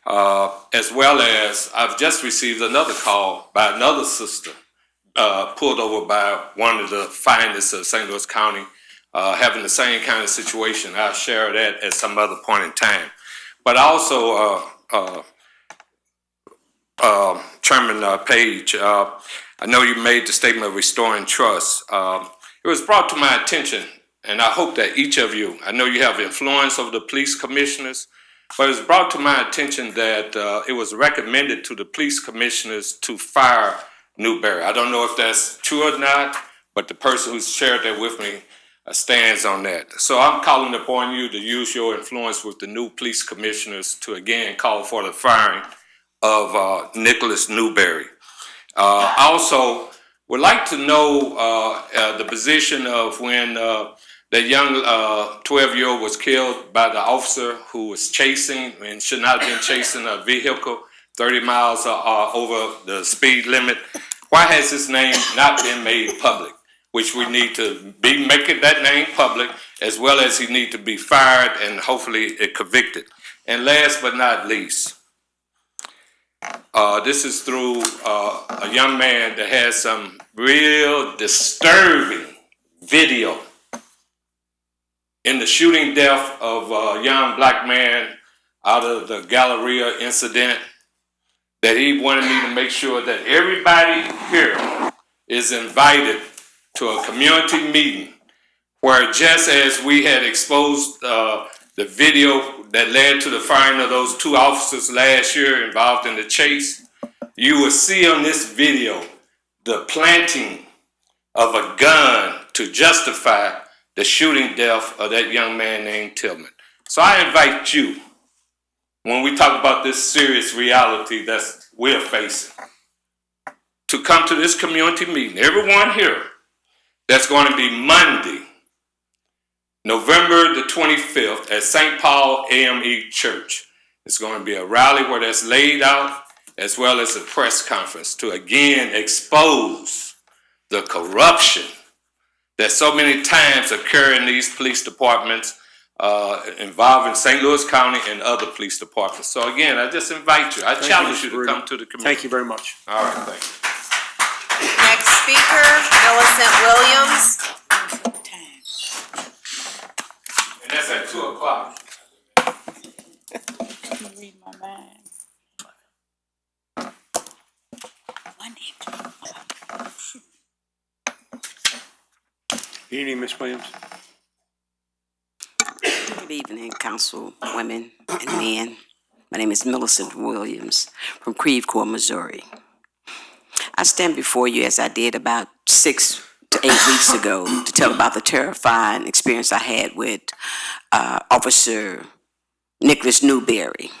[SPEAKER 12] As well as I've just received another call by another sister pulled over by one of the finest of St. Louis County, having the same kind of situation. I'll share that at some other point in time. But also, Chairman Page, I know you made the statement of restoring trust. It was brought to my attention, and I hope that each of you, I know you have influence over the police commissioners, but it was brought to my attention that it was recommended to the police commissioners to fire Newberry. I don't know if that's true or not, but the person who shared that with me stands on that. So I'm calling upon you to use your influence with the new police commissioners to again call for the firing of Nicholas Newberry. Also, would like to know the position of when that young 12-year-old was killed by the officer who was chasing and should not have been chasing a vehicle 30 miles over the speed limit. Why has his name not been made public? Which we need to be making that name public, as well as he need to be fired and hopefully convicted. And last but not least, this is through a young man that has some real disturbing video in the shooting death of a young black man out of the Galleria incident, that he wanted me to make sure that everybody here is invited to a community meeting where, just as we had exposed the video that led to the firing of those 2 officers last year involved in the chase, you will see on this video the planting of a gun to justify the shooting death of that young man named Tillman. So I invite you, when we talk about this serious reality that we're facing, to come to this community meeting. Everyone here, that's going to be Monday, November the 25th at St. Paul AME Church. It's going to be a rally where that's laid out, as well as a press conference to again expose the corruption that so many times occur in these police departments involving St. Louis County and other police departments. So again, I just invite you, I challenge you to come to the community.
[SPEAKER 1] Thank you very much.
[SPEAKER 12] All right, thank you.
[SPEAKER 3] Next speaker, Millicent Williams.
[SPEAKER 12] And that's at 2 o'clock.
[SPEAKER 2] Read my mind.
[SPEAKER 1] Good evening, Ms. Williams.
[SPEAKER 13] Good evening, councilwomen and men. My name is Millicent Williams from Creve Coeur, Missouri. I stand before you as I did about 6 to 8 weeks ago to tell about the terrifying experience I had with Officer Nicholas Newberry.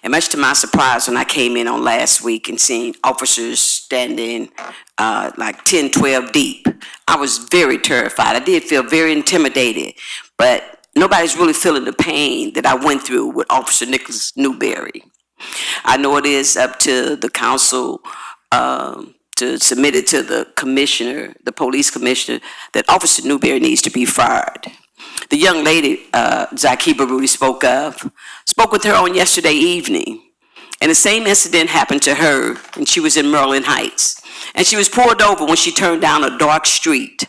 [SPEAKER 13] And much to my surprise, when I came in on last week and seen officers standing like 10, 12 deep, I was very terrified. I did feel very intimidated, but nobody's really feeling the pain that I went through with Officer Nicholas Newberry. I know it is up to the council to submit it to the commissioner, the police commissioner, that Officer Newberry needs to be fired. The young lady, Zakiba Rudy spoke with her on yesterday evening. And the same incident happened to her, and she was in Maryland Heights. And she was pulled over when she turned down a dark street.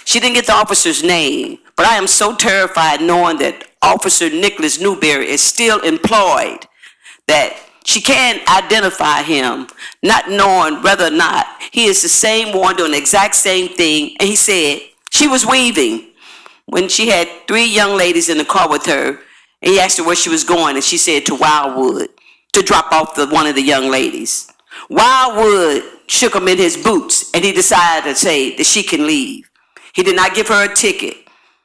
[SPEAKER 13] She didn't get the officer's name, but I am so terrified knowing that Officer Nicholas Newberry is still employed, that she can't identify him, not knowing whether or not he is the same one doing the exact same thing. And he said she was weaving when she had 3 young ladies in the car with her, and he asked her where she was going, and she said to Wildwood to drop off one of the young ladies. Wildwood shook him in his boots, and he decided to say that she can leave. He did not give her a ticket.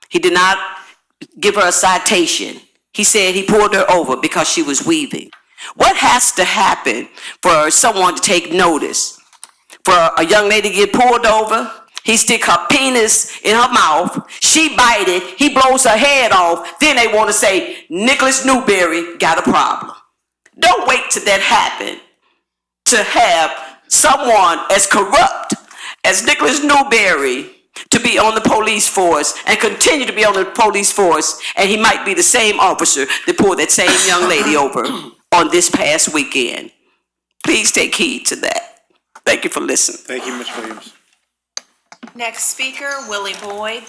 [SPEAKER 13] He did not give her a citation. He said he pulled her over because she was weaving. What has to happen for someone to take notice? For a young lady to get pulled over, he stick her penis in her mouth, she bite it, he blows her head off, then they want to say, Nicholas Newberry got a problem. Don't wait till that happen to have someone as corrupt as Nicholas Newberry to be on the police force and continue to be on the police force, and he might be the same officer that pulled that same young lady over on this past weekend. Please take heed to that. Thank you for listening.
[SPEAKER 1] Thank you, Ms. Williams.
[SPEAKER 3] Next speaker, Willie Boyd.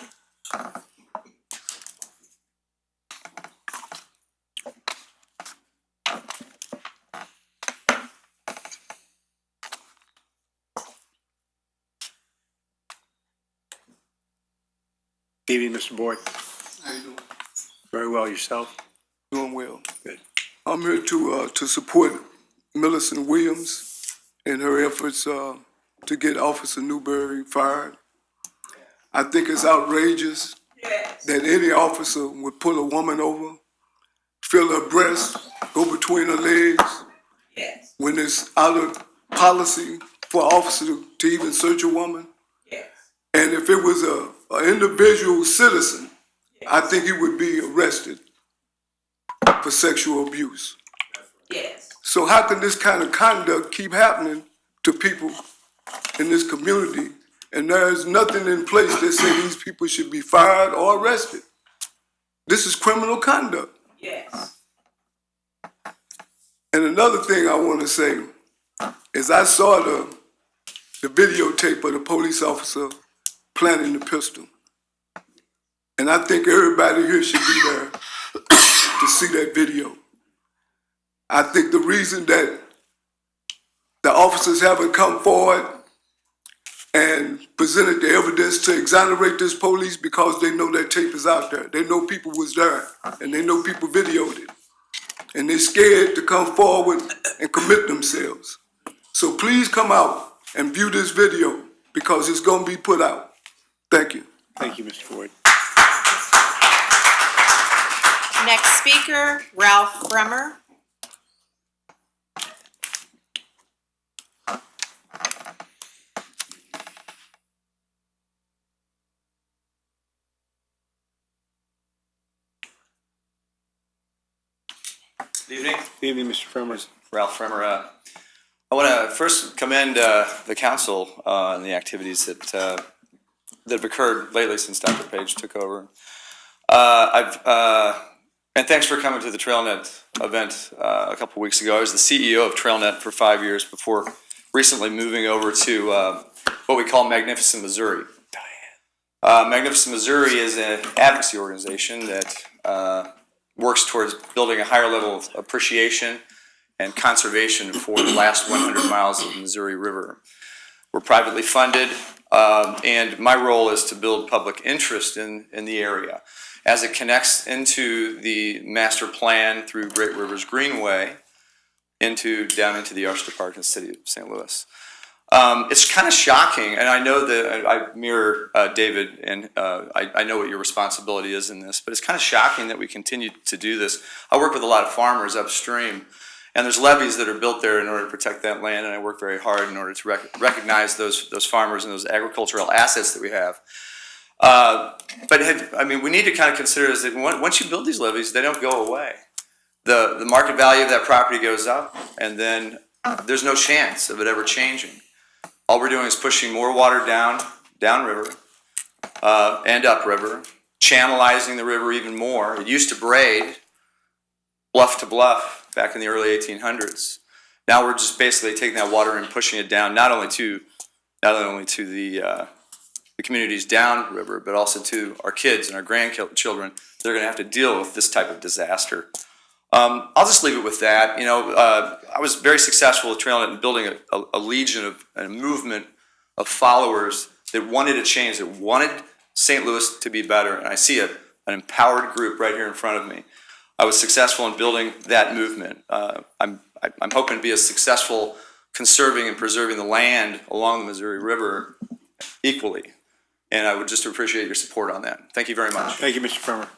[SPEAKER 1] Good evening, Mr. Boyd.
[SPEAKER 14] How you doing?
[SPEAKER 1] Very well, yourself?
[SPEAKER 14] Doing well.
[SPEAKER 1] Good.
[SPEAKER 14] I'm here to support Millicent Williams in her efforts to get Officer Newberry fired. I think it's outrageous that any officer would pull a woman over, feel her breast, go between her legs, when it's out of policy for an officer to even search a woman. And if it was an individual citizen, I think he would be arrested for sexual abuse. So how can this kind of conduct keep happening to people in this community? And there's nothing in place that says these people should be fired or arrested. This is criminal conduct. And another thing I want to say is I saw the videotape of the police officer planting the pistol. And I think everybody here should be there to see that video. I think the reason that the officers haven't come forward and presented the evidence to exonerate this police because they know that tape is out there. They know people was there and they know people videoed it. And they're scared to come forward and commit themselves. So please come out and view this video because it's gonna be put out. Thank you.
[SPEAKER 1] Thank you, Mr. Ford.
[SPEAKER 3] Next speaker, Ralph Bremer.
[SPEAKER 15] Good evening.
[SPEAKER 1] Good evening, Mr. Fremer.
[SPEAKER 15] Ralph Fremer. I want to first commend the council on the activities that have occurred lately since Dr. Page took over. And thanks for coming to the TrailNet event a couple weeks ago. I was the CEO of TrailNet for 5 years before recently moving over to what we call Magnificent Missouri. Magnificent Missouri is an advocacy organization that works towards building a higher level of appreciation and conservation for the last 100 miles of the Missouri River. We're privately funded, and my role is to build public interest in the area as it connects into the master plan through Great Rivers Greenway down into the Oyster Park in the city of St. Louis. It's kind of shocking, and I know that I mirror David, and I know what your responsibility is in this, but it's kind of shocking that we continue to do this. I work with a lot of farmers upstream, and there's levees that are built there in order to protect that land, and I work very hard in order to recognize those farmers and those agricultural assets that we have. We need to kind of consider is that once you build these levees, they don't go away. The market value of that property goes up, and then there's no chance of it ever changing. All we're doing is pushing more water downriver and upriver, channelizing the river even more. It used to braid bluff to bluff back in the early 1800s. Now we're just basically taking that water and pushing it down, not only to the communities downriver, but also to our kids and our grandchildren. They're going to have to deal with this type of disaster. I'll just leave it with that. I was very successful with TrailNet in building a legion of a movement of followers that wanted a change, that wanted St. Louis to be better. And I see an empowered group right here in front of me. I was successful in building that movement. I'm hoping to be as successful conserving and preserving the land along the Missouri River equally. And I would just appreciate your support on that. Thank you very much.
[SPEAKER 1] Thank you, Mr. Fremer.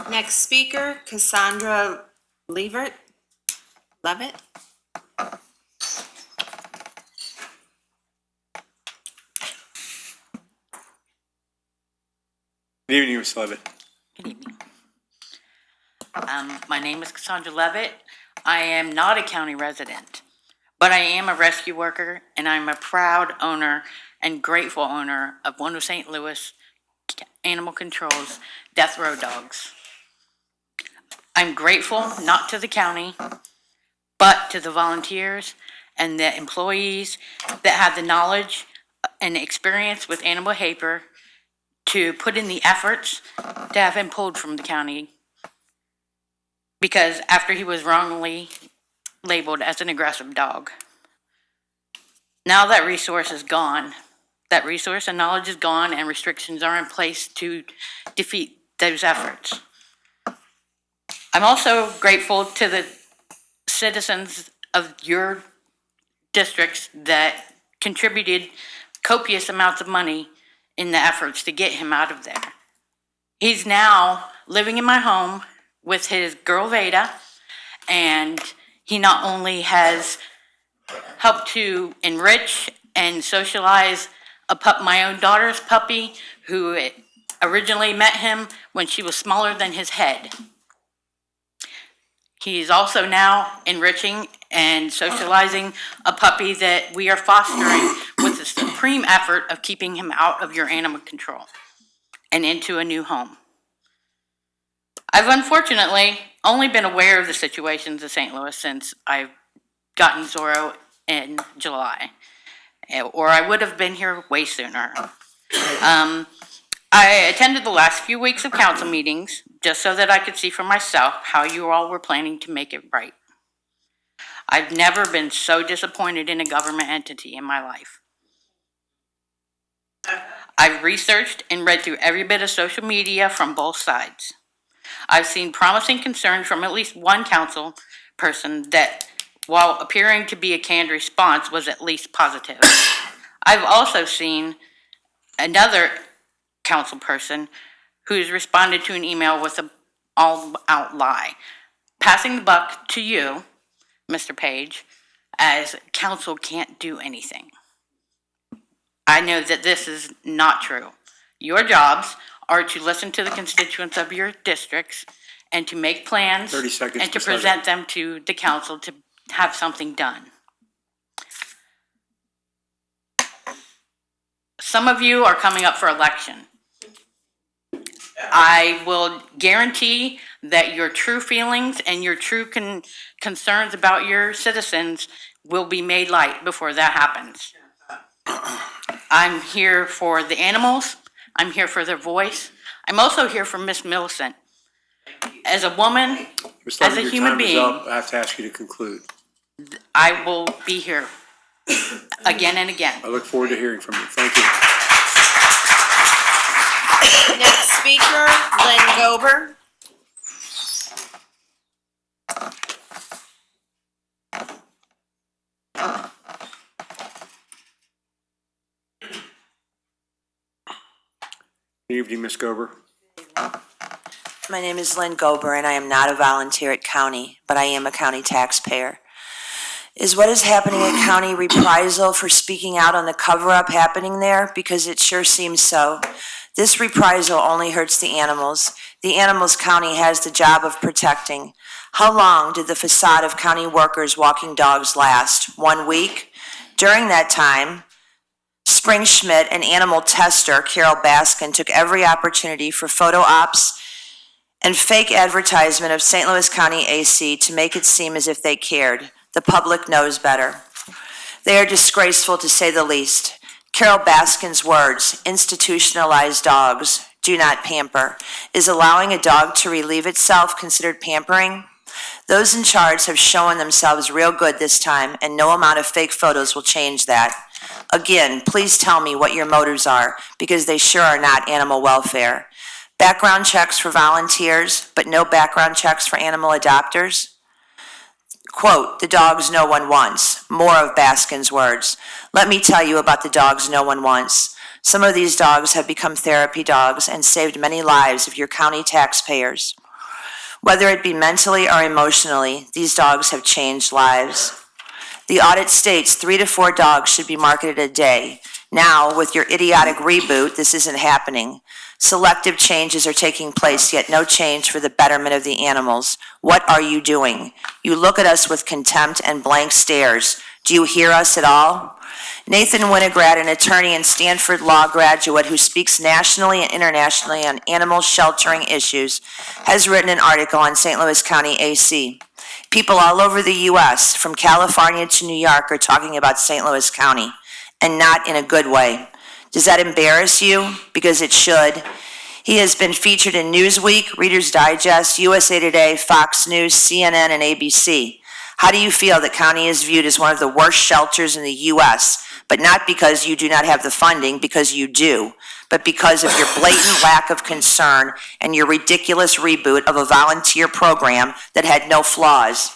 [SPEAKER 3] Next speaker, Cassandra Levitt. Levitt?
[SPEAKER 1] Good evening, Ms. Levitt.
[SPEAKER 16] Good evening. My name is Cassandra Levitt. I am not a county resident, but I am a rescue worker, and I'm a proud owner and grateful owner of one of St. Louis Animal Control's death row dogs. I'm grateful not to the county, but to the volunteers and the employees that have the knowledge and experience with animal behavior to put in the efforts to have him pulled from the county, because after he was wrongly labeled as an aggressive dog. Now that resource is gone. That resource and knowledge is gone, and restrictions are in place to defeat those efforts. I'm also grateful to the citizens of your districts that contributed copious amounts of money in the efforts to get him out of there. He's now living in my home with his girl Veda, and he not only has helped to enrich and socialize my own daughter's puppy, who originally met him when she was smaller than his head. He's also now enriching and socializing a puppy that we are fostering with the supreme effort of keeping him out of your animal control and into a new home. I've unfortunately only been aware of the situations in St. Louis since I've gotten Zorro in July, or I would have been here way sooner. I attended the last few weeks of council meetings just so that I could see for myself how you all were planning to make it right. I've never been so disappointed in a government entity in my life. I've researched and read through every bit of social media from both sides. I've seen promising concerns from at least one council person that, while appearing to be a canned response, was at least positive. I've also seen another council person who's responded to an email with an all-out lie, passing the buck to you, Mr. Page, as council can't do anything. I know that this is not true. Your jobs are to listen to the constituents of your districts and to make plans
[SPEAKER 1] 30 seconds
[SPEAKER 16] and to
[SPEAKER 1] to start.
[SPEAKER 16] present them to the council to have something done. Some of you are coming up for election. I will guarantee that your true feelings and your true concerns about your citizens will be made light before that happens. I'm here for the animals. I'm here for their voice. I'm also here for Miss Millicent. As a woman,
[SPEAKER 1] Ms.
[SPEAKER 16] as
[SPEAKER 1] Levy,
[SPEAKER 16] a
[SPEAKER 1] your
[SPEAKER 16] human
[SPEAKER 1] time is
[SPEAKER 16] being,
[SPEAKER 1] up. I have to ask you to conclude.
[SPEAKER 16] I will be here again and again.
[SPEAKER 1] I look forward to hearing from you. Thank you.
[SPEAKER 3] Next speaker, Lynn Gober.
[SPEAKER 1] Good evening, Ms. Gober.
[SPEAKER 17] My name is Lynn Gober, and I am not a volunteer at county, but I am a county taxpayer. Is what is happening at county reprisal for speaking out on the cover-up happening there? Because it sure seems so. This reprisal only hurts the animals. The animals county has the job of protecting. How long did the facade of county workers walking dogs last? 1 week? During that time, Spring Schmidt, an animal tester, Carol Baskin, took every opportunity for photo ops and fake advertisement of St. Louis County AC to make it seem as if they cared. The public knows better. They are disgraceful, to say the least. Carol Baskin's words, institutionalized dogs, do not pamper. Is allowing a dog to relieve itself considered pampering? Those in charge have shown themselves real good this time, and no amount of fake photos will change that. Again, please tell me what your motives are, because they sure are not animal welfare. Background checks for volunteers, but no background checks for animal adopters? Quote, the dogs no one wants. More of Baskin's words. Let me tell you about the dogs no one wants. Some of these dogs have become therapy dogs and saved many lives of your county taxpayers. Whether it be mentally or emotionally, these dogs have changed lives. The audit states 3 to 4 dogs should be marketed a day. Now, with your idiotic reboot, this isn't happening. Selective changes are taking place, yet no change for the betterment of the animals. What are you doing? You look at us with contempt and blank stares. Do you hear us at all? Nathan Winograd, an attorney and Stanford Law graduate who speaks nationally and internationally on animal sheltering issues, has written an article on St. Louis County AC. People all over the U.S., from California to New York, are talking about St. Louis County, and not in a good way. Does that embarrass you? Because it should. He has been featured in Newsweek, Reader's Digest, USA Today, Fox News, CNN, and ABC. How do you feel that county is viewed as one of the worst shelters in the U.S., but not because you do not have the funding, because you do, but because of your blatant lack of concern and your ridiculous reboot of a volunteer program that had no flaws?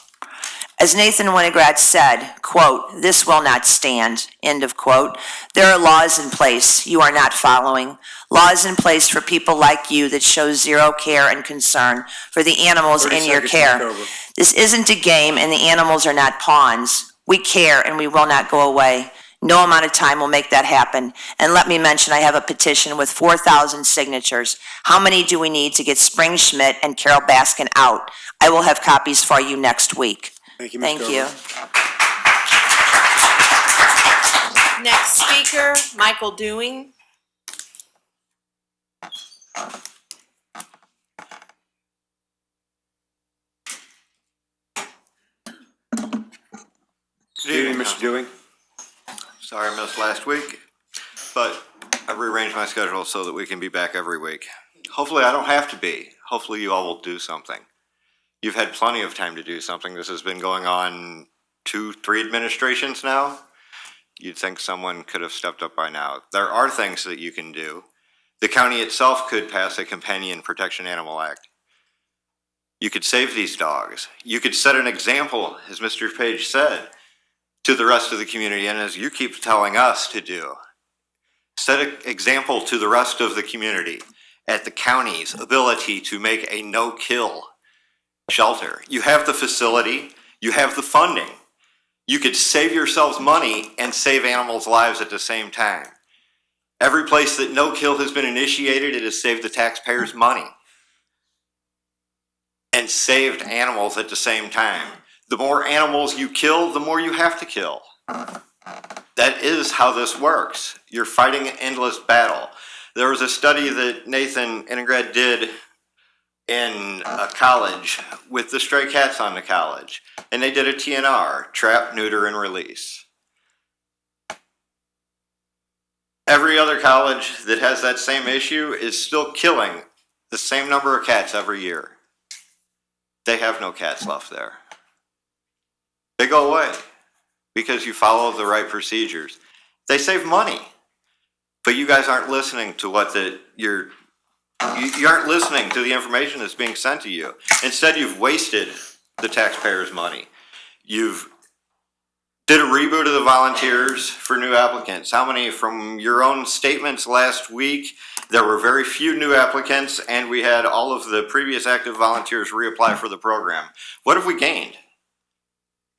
[SPEAKER 17] As Nathan Winograd said, quote, "This will not stand," end of quote. There are laws in place you are not following. Laws in place for people like you that show zero care and concern for the animals
[SPEAKER 1] 30
[SPEAKER 17] in your
[SPEAKER 1] seconds,
[SPEAKER 17] care.
[SPEAKER 1] Ms. Coburn.
[SPEAKER 17] This isn't a game and the animals are not pawns. We care and we will not go away. No amount of time will make that happen. And let me mention, I have a petition with 4,000 signatures. How many do we need to get Spring Schmidt and Carol Baskin out? I will have copies for you next week.
[SPEAKER 1] Thank you, Ms.
[SPEAKER 17] Thank you.
[SPEAKER 3] Next speaker, Michael Dewing.
[SPEAKER 1] Good evening, Mr. Dewing.
[SPEAKER 18] Sorry I missed last week, but I've rearranged my schedule so that we can be back every week. Hopefully I don't have to be. Hopefully you all will do something. You've had plenty of time to do something. This has been going on 2-3 administrations now. You'd think someone could have stepped up by now. There are things that you can do. The county itself could pass a Companion Protection Animal Act. You could save these dogs. You could set an example, as Mr. Page said, to the rest of the community, and as you keep telling us to do. Set an example to the rest of the community at the county's ability to make a no-kill shelter. You have the facility, you have the funding. You could save yourselves money and save animals' lives at the same time. Every place that no-kill has been initiated, it has saved the taxpayers money and saved animals at the same time. The more animals you kill, the more you have to kill. That is how this works. You're fighting an endless battle. There was a study that Nathan Winograd did in a college with the stray cats on the college, and they did a TNR, trap, neuter, and release. Every other college that has that same issue is still killing the same number of cats every year. They have no cats left there. They go away because you follow the right procedures. They save money, but you guys aren't listening to what you aren't listening to the information that's being sent to you. Instead, you've wasted the taxpayers' money. You've did a reboot of the volunteers for new applicants. How many from your own statements last week? There were very few new applicants, and we had all of the previous active volunteers reapply for the program. What have we gained?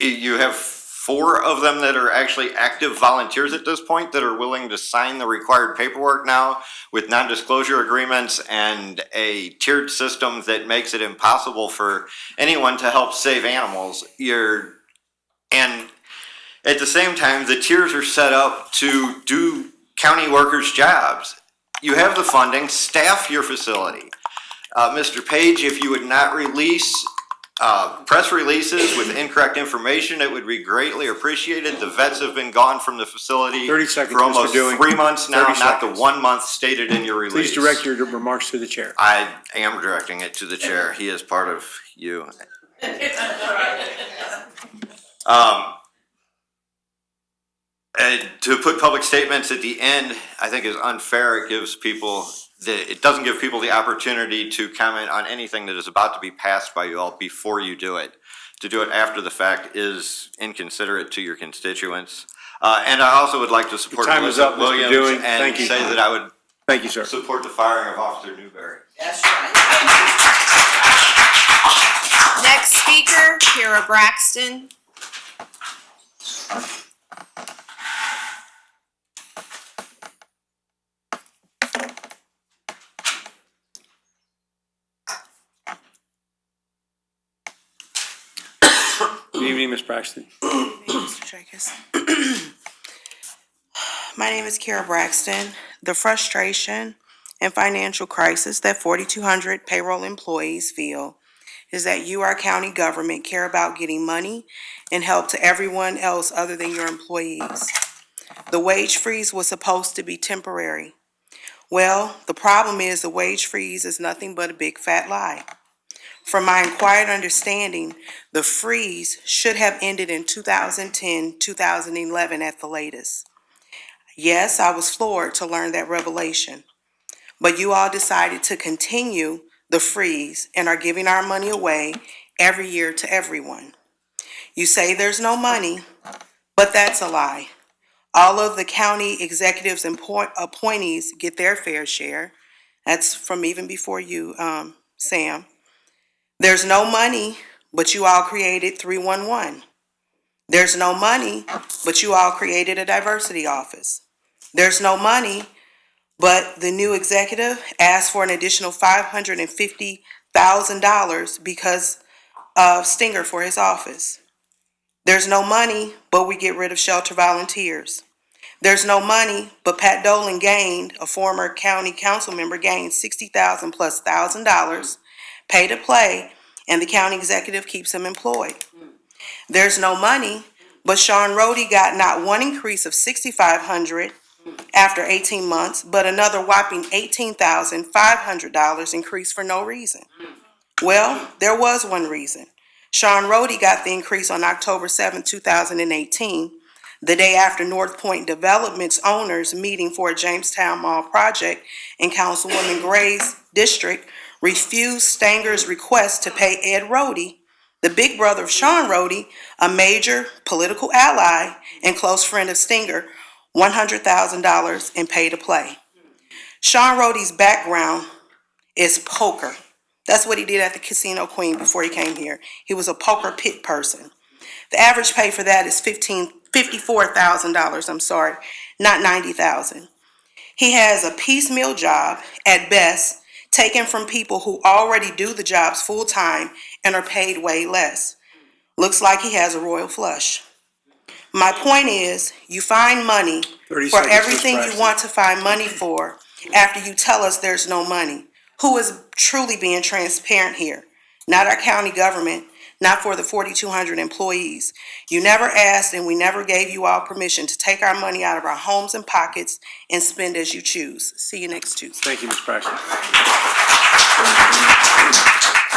[SPEAKER 18] You have 4 of them that are actually active volunteers at this point that are willing to sign the required paperwork now with non-disclosure agreements and a tiered system that makes it impossible for anyone to help save animals. And at the same time, the tiers are set up to do county workers' jobs. You have the funding, staff your facility. Mr. Page, if you would not release press releases with incorrect information, it would be greatly appreciated. The vets have been gone from the facility
[SPEAKER 1] 30 seconds,
[SPEAKER 18] for almost
[SPEAKER 1] Mr. Dewing.
[SPEAKER 18] 3 months now,
[SPEAKER 1] 30
[SPEAKER 18] not the
[SPEAKER 1] seconds.
[SPEAKER 18] 1 month stated in your release.
[SPEAKER 1] Please direct your remarks to the chair.
[SPEAKER 18] I am directing it to the chair. He is part of you. And to put public statements at the end, I think is unfair. It gives people it doesn't give people the opportunity to comment on anything that is about to be passed by you all before you do it. To do it after the fact is inconsiderate to your constituents. And I also would like to support
[SPEAKER 1] Your time is
[SPEAKER 18] Melissa
[SPEAKER 1] up, Mr.
[SPEAKER 18] Williams
[SPEAKER 1] Dewing.
[SPEAKER 18] and
[SPEAKER 1] Thank you.
[SPEAKER 18] say that I would
[SPEAKER 1] Thank you, sir.
[SPEAKER 18] support the firing of Officer Newberry.
[SPEAKER 3] Next speaker, Kara Braxton.
[SPEAKER 1] Good evening, Ms. Braxton.
[SPEAKER 19] Mr. Tracus. My name is Kara Braxton. The frustration and financial crisis that 4,200 payroll employees feel is that you, our county government, care about getting money and help to everyone else other than your employees. The wage freeze was supposed to be temporary. Well, the problem is the wage freeze is nothing but a big fat lie. From my inquired understanding, the freeze should have ended in 2010, 2011 at the latest. Yes, I was floored to learn that revelation. But you all decided to continue the freeze and are giving our money away every year to everyone. You say there's no money, but that's a lie. All of the county executives and appointees get their fair share. That's from even before you, Sam. There's no money, but you all created 311. There's no money, but you all created a diversity office. There's no money, but the new executive asked for an additional $550,000 because of Stinger for his office. There's no money, but we get rid of shelter volunteers. There's no money, but Pat Dolan gained, a former county council member, gained $60,000 plus $1,000 pay to play, and the county executive keeps him employed. There's no money, but Sean Rohde got not one increase of $6,500 after 18 months, but another whopping $18,500 increase for no reason. Well, there was one reason. Sean Rohde got the increase on October 7, 2018, the day after North Point Development's owners meeting for a Jamestown Mall project in Councilwoman Gray's district refused Stanger's request to pay Ed Rohde, the big brother of Sean Rohde, a major political ally and close friend of Stinger, $100,000 in pay to play. Sean Rohde's background is poker. That's what he did at the Casino Queen before he came here. He was a poker pit person. The average pay for that is $54,000, not $90,000. He has a piecemeal job, at best, taken from people who already do the jobs full-time and are paid way less. Looks like he has a royal flush. My point is, you find money for everything you want to find money for after you tell us there's no money. Who is truly being transparent here? Not our county government, not for the 4,200 employees. You never asked and we never gave you all permission to take our money out of our homes and pockets and spend as you choose. See you next Tuesday.
[SPEAKER 1] Thank you, Ms. Braxton.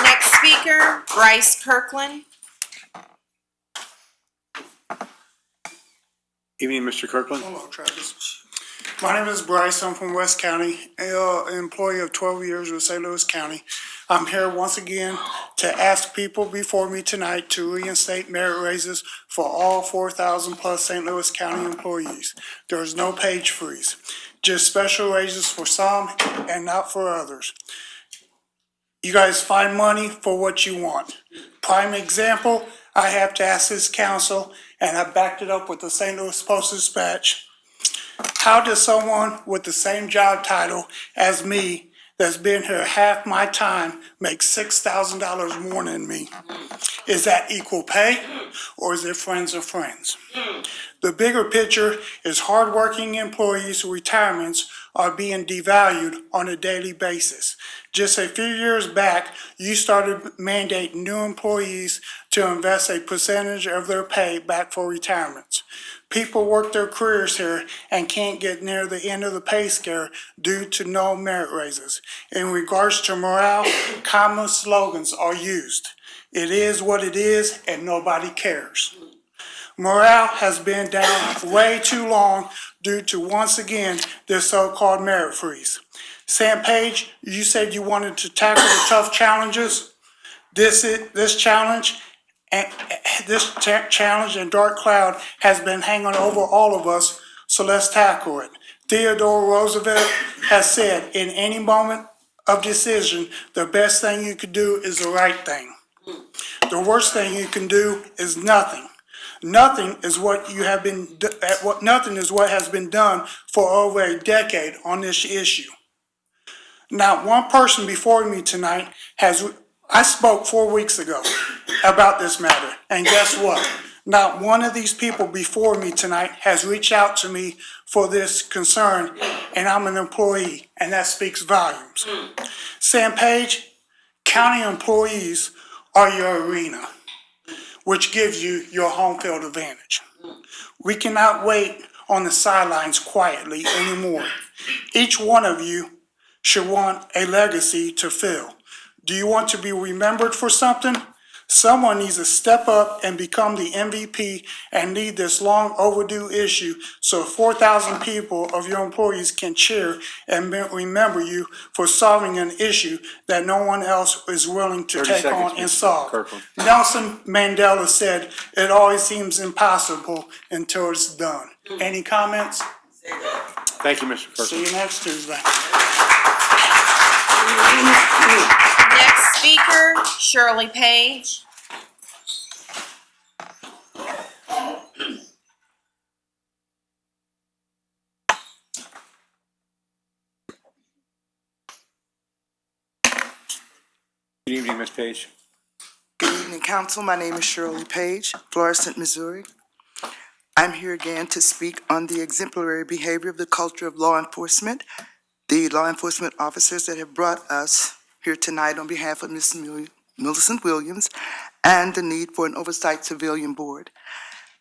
[SPEAKER 3] Next speaker, Bryce Kirkland.
[SPEAKER 1] Evening, Mr. Kirkland.
[SPEAKER 20] Hello, Travis. My name is Bryce. I'm from West County, an employee of 12 years with St. Louis County. I'm here once again to ask people before me tonight to reinstate merit raises for all 4,000 plus St. Louis County employees. There is no page freeze, just special raises for some and not for others. You guys find money for what you want. Prime example, I have to ask this council, and I backed it up with the St. Louis Post-Dispatch. How does someone with the same job title as me, that's been here half my time, make $6,000 more than me? Is that equal pay, or is it friends of friends? The bigger picture is hardworking employees' retirements are being devalued on a daily basis. Just a few years back, you started mandating new employees to invest a percentage of their pay back for retirements. People work their careers here and can't get near the end of the pay scale due to no merit raises. In regards to morale, common slogans are used. It is what it is and nobody cares. Morale has been down way too long due to, once again, this so-called merit freeze. Sam Page, you said you wanted to tackle the tough challenges. This challenge and dark cloud has been hanging over all of us, so let's tackle it. Theodore Roosevelt has said, in any moment of decision, the best thing you could do is the right thing. The worst thing you can do is nothing. Nothing is what has been done for over a decade on this issue. Not one person before me tonight I spoke 4 weeks ago about this matter, and guess what? Not one of these people before me tonight has reached out to me for this concern, and I'm an employee, and that speaks volumes. Sam Page, county employees are your arena, which gives you your home field advantage. We cannot wait on the sidelines quietly anymore. Each one of you should want a legacy to fill. Do you want to be remembered for something? Someone needs to step up and become the MVP and lead this long overdue issue so 4,000 people of your employees can cheer and remember you for solving an issue that no one else is willing to
[SPEAKER 1] 30
[SPEAKER 20] take
[SPEAKER 1] seconds,
[SPEAKER 20] on and
[SPEAKER 1] Mr.
[SPEAKER 20] solve.
[SPEAKER 1] Kirkland.
[SPEAKER 20] Nelson Mandela said, "It always seems impossible until it's done." Any comments?
[SPEAKER 1] Thank you, Mr.
[SPEAKER 20] See
[SPEAKER 1] Kirkland.
[SPEAKER 20] you next Tuesday.
[SPEAKER 3] Next speaker, Shirley Page.
[SPEAKER 1] Good evening, Ms. Page.
[SPEAKER 21] Good evening, council. My name is Shirley Page, Florissant, Missouri. I'm here again to speak on the exemplary behavior of the culture of law enforcement, the law enforcement officers that have brought us here tonight on behalf of Ms. Millicent Williams, and the need for an oversight civilian board.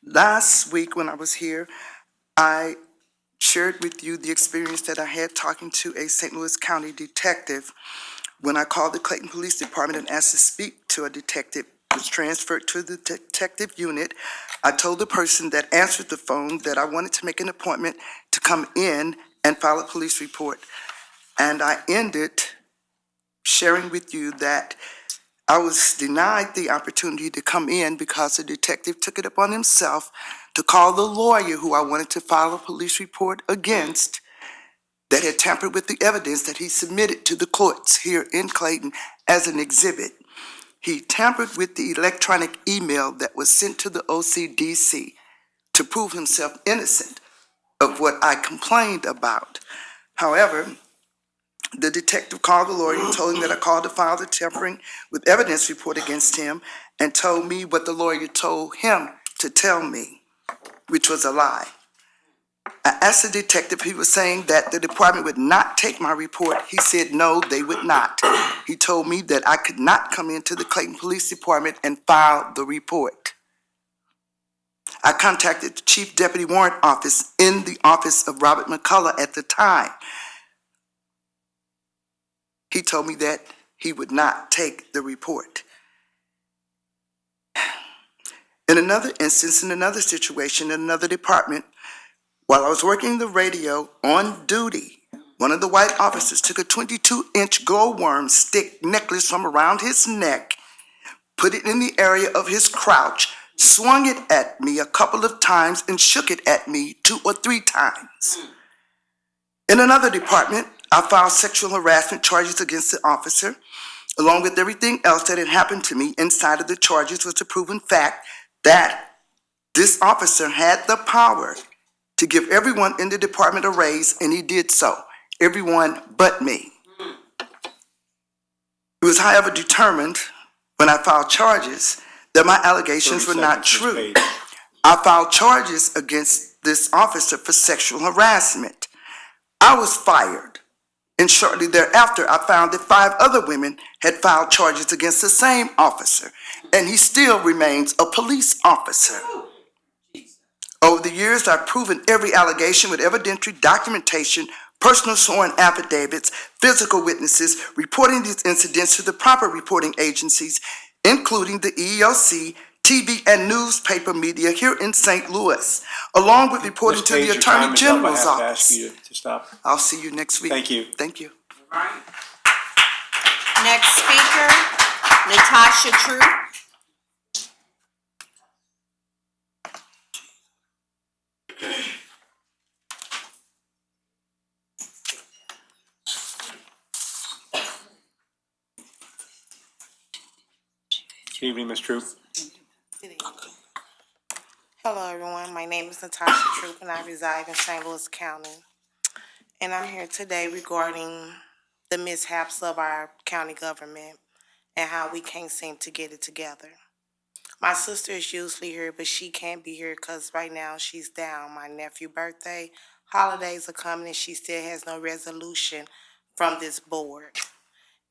[SPEAKER 21] Last week when I was here, I shared with you the experience that I had talking to a St. Louis County detective. When I called the Clayton Police Department and asked to speak to a detective, was transferred to the detective unit. I told the person that answered the phone that I wanted to make an appointment to come in and file a police report. And I ended sharing with you that I was denied the opportunity to come in because the detective took it upon himself to call the lawyer who I wanted to file a police report against that had tampered with the evidence that he submitted to the courts here in Clayton as an exhibit. He tampered with the electronic email that was sent to the OCDC to prove himself innocent of what I complained about. However, the detective called the lawyer and told him that I called to file the tampering with evidence report against him and told me what the lawyer told him to tell me, which was a lie. I asked the detective, he was saying that the department would not take my report. He said, no, they would not. He told me that I could not come into the Clayton Police Department and file the report. I contacted the Chief Deputy Warrant Office in the office of Robert McCullough at the time. He told me that he would not take the report. In another instance, in another situation, in another department, while I was working the radio on duty, one of the white officers took a 22-inch glowworm stick necklace from around his neck, put it in the area of his crouch, swung it at me a couple of times, and shook it at me 2 or 3 times. In another department, I filed sexual harassment charges against the officer. Along with everything else that had happened to me, inside of the charges was the proven fact that this officer had the power to give everyone in the department a raise, and he did so. Everyone but me. It was, however, determined when I filed charges that my allegations were not true. I filed charges against this officer for sexual harassment. I was fired, and shortly thereafter, I found that 5 other women had filed charges against the same officer, and he still remains a police officer. Over the years, I've proven every allegation with evidentiary documentation, personal sworn affidavits, physical witnesses, reporting these incidents to the proper reporting agencies, including the EEOC, TV and newspaper media here in St. Louis, along with reporting to the Attorney General's office.
[SPEAKER 1] I have to ask you to stop.
[SPEAKER 21] I'll see you next week.
[SPEAKER 1] Thank you.
[SPEAKER 21] Thank you.
[SPEAKER 3] Next speaker, Natasha True.
[SPEAKER 1] Good evening, Ms. Troop.
[SPEAKER 22] Hello, everyone. My name is Natasha Troop, and I reside in St. Louis County. And I'm here today regarding the mishaps of our county government and how we can't seem to get it together. My sister is usually here, but she can't be here because right now she's down. My nephew's birthday, holidays are coming, and she still has no resolution from this board.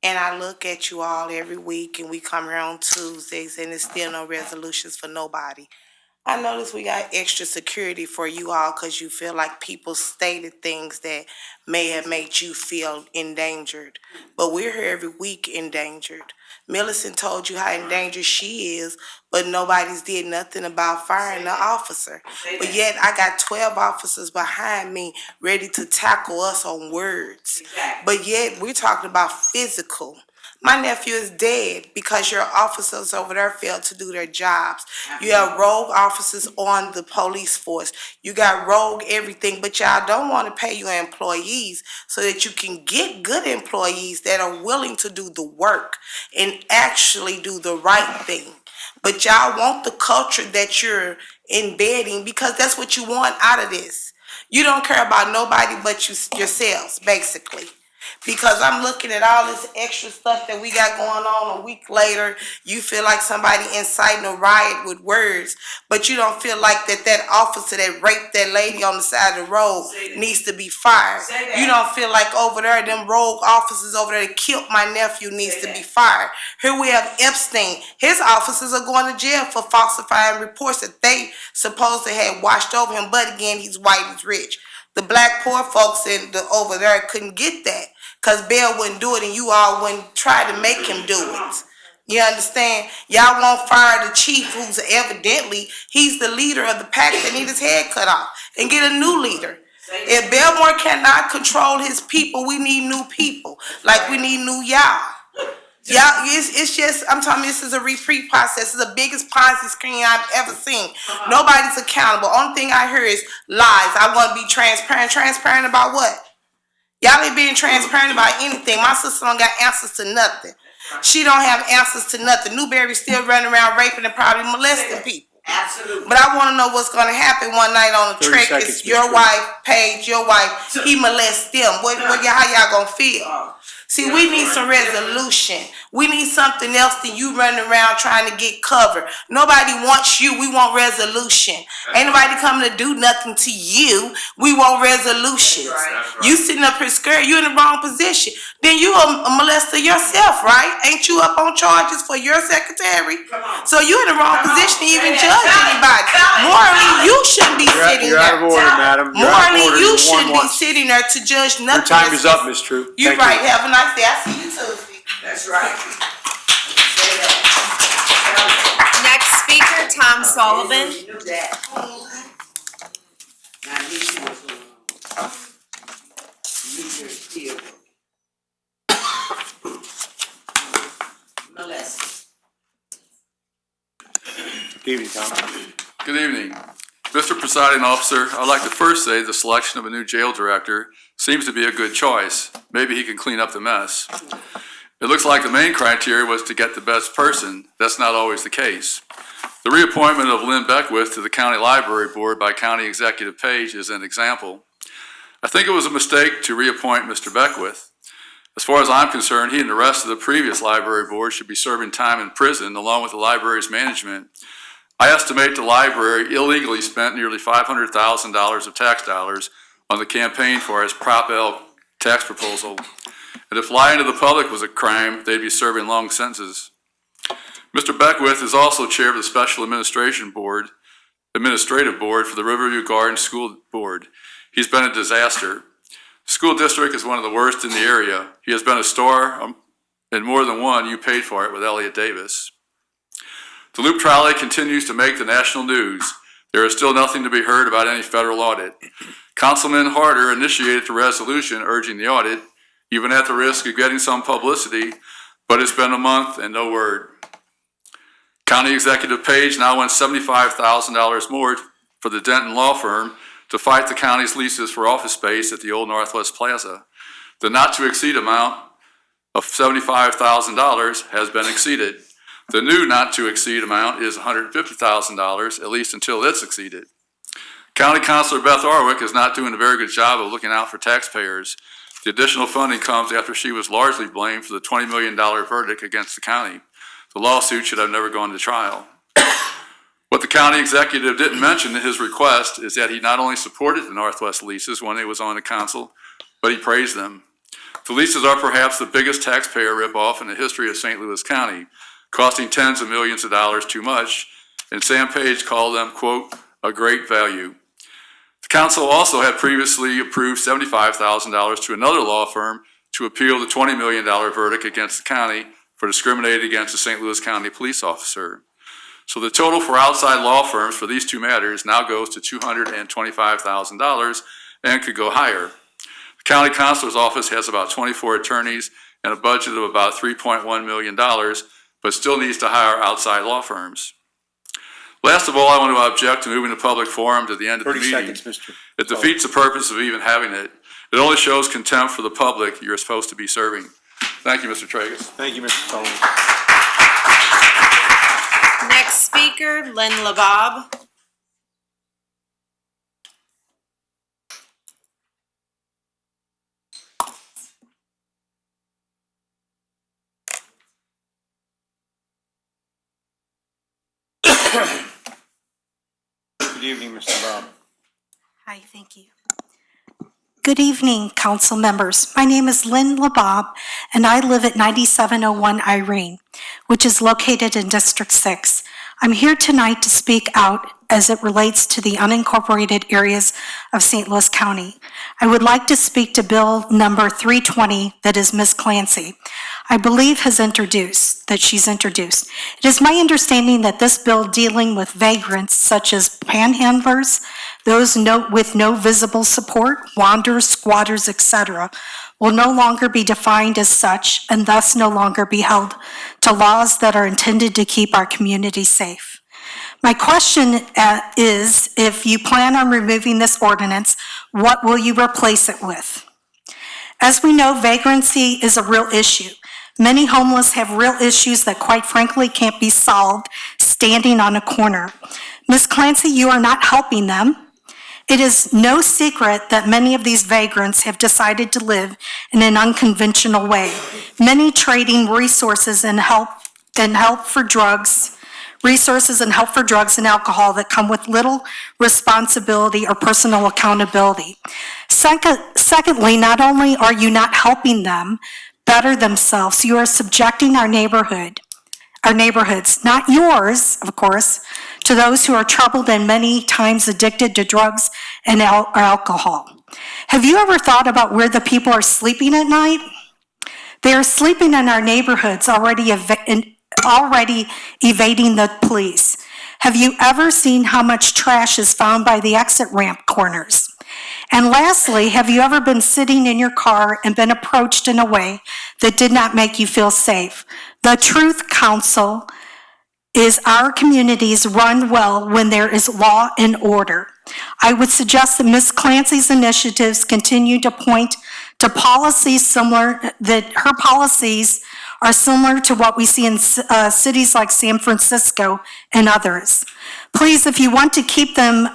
[SPEAKER 22] And I look at you all every week, and we come here on Tuesdays, and there's still no resolutions for nobody. I noticed we got extra security for you all because you feel like people stated things that may have made you feel endangered. But we're here every week endangered. Millicent told you how endangered she is, but nobody's did nothing about firing the officer. But yet I got 12 officers behind me ready to tackle us on words. But yet we're talking about physical. My nephew is dead because your officers over there failed to do their jobs. You have rogue officers on the police force. You got rogue everything, but y'all don't want to pay your employees so that you can get good employees that are willing to do the work and actually do the right thing. But y'all want the culture that you're embedding because that's what you want out of this. You don't care about nobody but yourselves, basically. Because I'm looking at all this extra stuff that we got going on a week later. You feel like somebody inciting a riot with words, but you don't feel like that officer that raped that lady on the side of the road needs to be fired. You don't feel like over there, them rogue officers over there that killed my nephew needs to be fired. Here we have Epstein. His officers are going to jail for falsifying reports that they supposed to have washed over him, but again, he's white, he's rich. The black poor folks over there couldn't get that because Bill wouldn't do it and you all wouldn't try to make him do it. You understand? Y'all won't fire the chief who's evidently, he's the leader of the pack that need his head cut off and get a new leader. If Belmore cannot control his people, we need new people. Like we need new y'all. Y'all, it's just, I'm telling you, this is a reprieve process. It's the biggest Ponzi scheme I've ever seen. Nobody's accountable. Only thing I hear is lies. I want to be transparent. Transparent about what? Y'all ain't being transparent about anything. My sister don't got answers to nothing. She don't have answers to nothing. Newberry's still running around raping and probably molesting people. Absolutely. But I want to know what's going to happen one night on the trek. It's your wife, Paige, your wife. He molests them. How y'all going to feel? See, we need some resolution. We need something else than you running around trying to get cover. Nobody wants you. We want resolution. Ain't nobody coming to do nothing to you. We want resolutions. You sitting up here scared. You in the wrong position. Then you a molester yourself, right? Ain't you up on charges for your secretary? So you in the wrong position to even judge anybody. Morally, you shouldn't be sitting there.
[SPEAKER 1] You're out of order, madam.
[SPEAKER 22] Morally, you shouldn't be sitting there to judge nothing.
[SPEAKER 1] Your time is up, Ms. True.
[SPEAKER 22] You're right. Have a nice day. I'll see you Tuesday.
[SPEAKER 13] That's right.
[SPEAKER 3] Next speaker, Tom Sullivan.
[SPEAKER 1] Good evening, Tom.
[SPEAKER 6] Good evening. Mr. Presiding Officer, I'd like to first say the selection of a new jail director seems to be a good choice. Maybe he can clean up the mess. It looks like the main criteria was to get the best person. That's not always the case. The reappointment of Lynn Beckwith to the County Library Board by County Executive Page is an example. I think it was a mistake to reappoint Mr. Beckwith. As far as I'm concerned, he and the rest of the previous library board should be serving time in prison along with the library's management. I estimate the library illegally spent nearly $500,000 of tax dollars on the campaign for his Prop L tax proposal. And if lying to the public was a crime, they'd be serving long sentences. Mr. Beckwith is also chair of the Special Administrative Board for the Riverview Gardens School Board. He's been a disaster. School district is one of the worst in the area. He has been a star in more than one. You paid for it with Elliott Davis. The Loop Trolley continues to make the national news. There is still nothing to be heard about any federal audit. Councilman Harder initiated the resolution urging the audit, even at the risk of getting some publicity, but it's been a month and no word. County Executive Page now wants $75,000 more for the Denton Law Firm to fight the county's leases for office space at the old Northwest Plaza. The not-to-exceed amount of $75,000 has been exceeded. The new not-to-exceed amount is $150,000, at least until it's exceeded. County Councilor Beth Arwick is not doing a very good job of looking out for taxpayers. The additional funding comes after she was largely blamed for the $20 million verdict against the county. The lawsuit should have never gone to trial. What the county executive didn't mention in his request is that he not only supported the Northwest leases when he was on the council, but he praised them. The leases are perhaps the biggest taxpayer ripoff in the history of St. Louis County, costing tens of millions of dollars too much and Sam Page called them, quote, "a great value." The council also had previously approved $75,000 to another law firm to appeal the $20 million verdict against the county for discriminating against a St. Louis County police officer. So the total for outside law firms for these two matters now goes to $225,000 and could go higher. The county counselor's office has about 24 attorneys and a budget of about $3.1 million, but still needs to hire outside law firms. Last of all, I want to object to moving the public forum to the end of the
[SPEAKER 1] 30
[SPEAKER 6] meeting.
[SPEAKER 1] seconds, Mr.
[SPEAKER 6] It defeats the purpose of even having it. It only shows contempt for the public you're supposed to be serving. Thank you, Mr. Tracus.
[SPEAKER 1] Thank you, Mr. Sullivan.
[SPEAKER 3] Next speaker, Len LeBob.
[SPEAKER 1] Good evening, Mr. Bob.
[SPEAKER 7] Hi, thank you. Good evening, council members. My name is Lynn LeBob, and I live at 9701 Irene, which is located in District 6. I'm here tonight to speak out as it relates to the unincorporated areas of St. Louis County. I would like to speak to Bill number 320 that is Ms. Clancy, I believe she's introduced. It is my understanding that this bill dealing with vagrants such as panhandlers, those with no visible support, wanderers, squatters, etc., will no longer be defined as such and thus no longer be held to laws that are intended to keep our community safe. My question is, if you plan on removing this ordinance, what will you replace it with? As we know, vagrancy is a real issue. Many homeless have real issues that quite frankly can't be solved standing on a corner. Ms. Clancy, you are not helping them. It is no secret that many of these vagrants have decided to live in an unconventional way, many trading resources and help for drugs and alcohol that come with little responsibility or personal accountability. Secondly, not only are you not helping them better themselves, you are subjecting our neighborhoods, not yours, of course, to those who are troubled and many times addicted to drugs and alcohol. Have you ever thought about where the people are sleeping at night? They are sleeping in our neighborhoods, already evading the police. Have you ever seen how much trash is found by the exit ramp corners? And lastly, have you ever been sitting in your car and been approached in a way that did not make you feel safe? The truth, council, is our communities run well when there is law and order. I would suggest that Ms. Clancy's initiatives continue to point to policies that her policies are similar to what we see in cities like San Francisco and others. Please, if you want to keep them,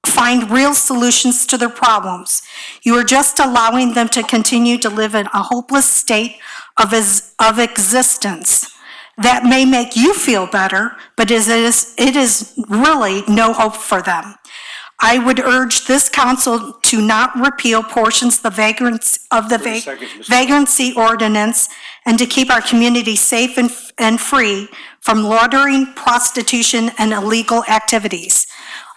[SPEAKER 7] find real solutions to their problems. You are just allowing them to continue to live in a hopeless state of existence. That may make you feel better, but it is really no hope for them. I would urge this council to not repeal portions of the vagrancy ordinance and to keep our community safe and free from loitering, prostitution, and illegal activities.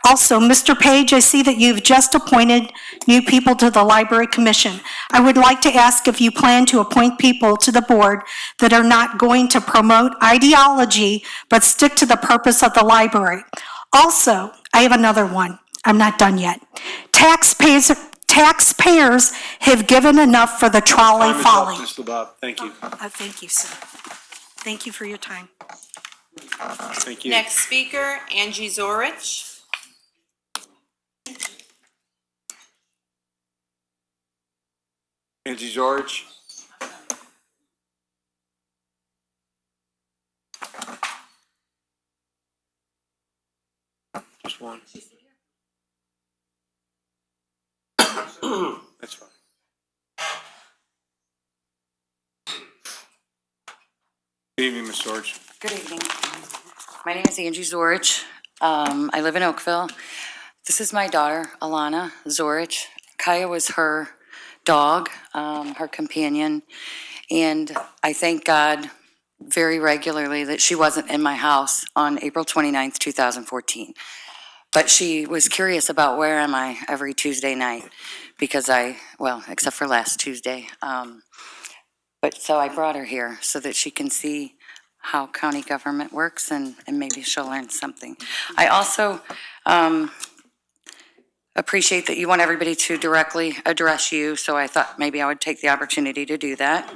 [SPEAKER 7] Also, Mr. Page, I see that you've just appointed new people to the Library Commission. I would like to ask if you plan to appoint people to the board that are not going to promote ideology, but stick to the purpose of the library. Also, I have another one. I'm not done yet. Taxpayers have given enough for the trolley folly.
[SPEAKER 1] Mr. Bob, thank you.
[SPEAKER 7] Thank you, sir. Thank you for your time.
[SPEAKER 1] Thank you.
[SPEAKER 3] Next speaker, Angie Zorich.
[SPEAKER 1] Angie George. Just one. That's fine. Good evening, Ms. George.
[SPEAKER 8] Good evening. My name is Angie Zorich. I live in Oakville. This is my daughter, Alana Zorich. Kaya was her dog, her companion, and I thank God very regularly that she wasn't in my house on April 29th, 2014. But she was curious about where am I every Tuesday night because well, except for last Tuesday. But so I brought her here so that she can see how county government works and maybe she'll learn something. I also appreciate that you want everybody to directly address you, so I thought maybe I would take the opportunity to do that.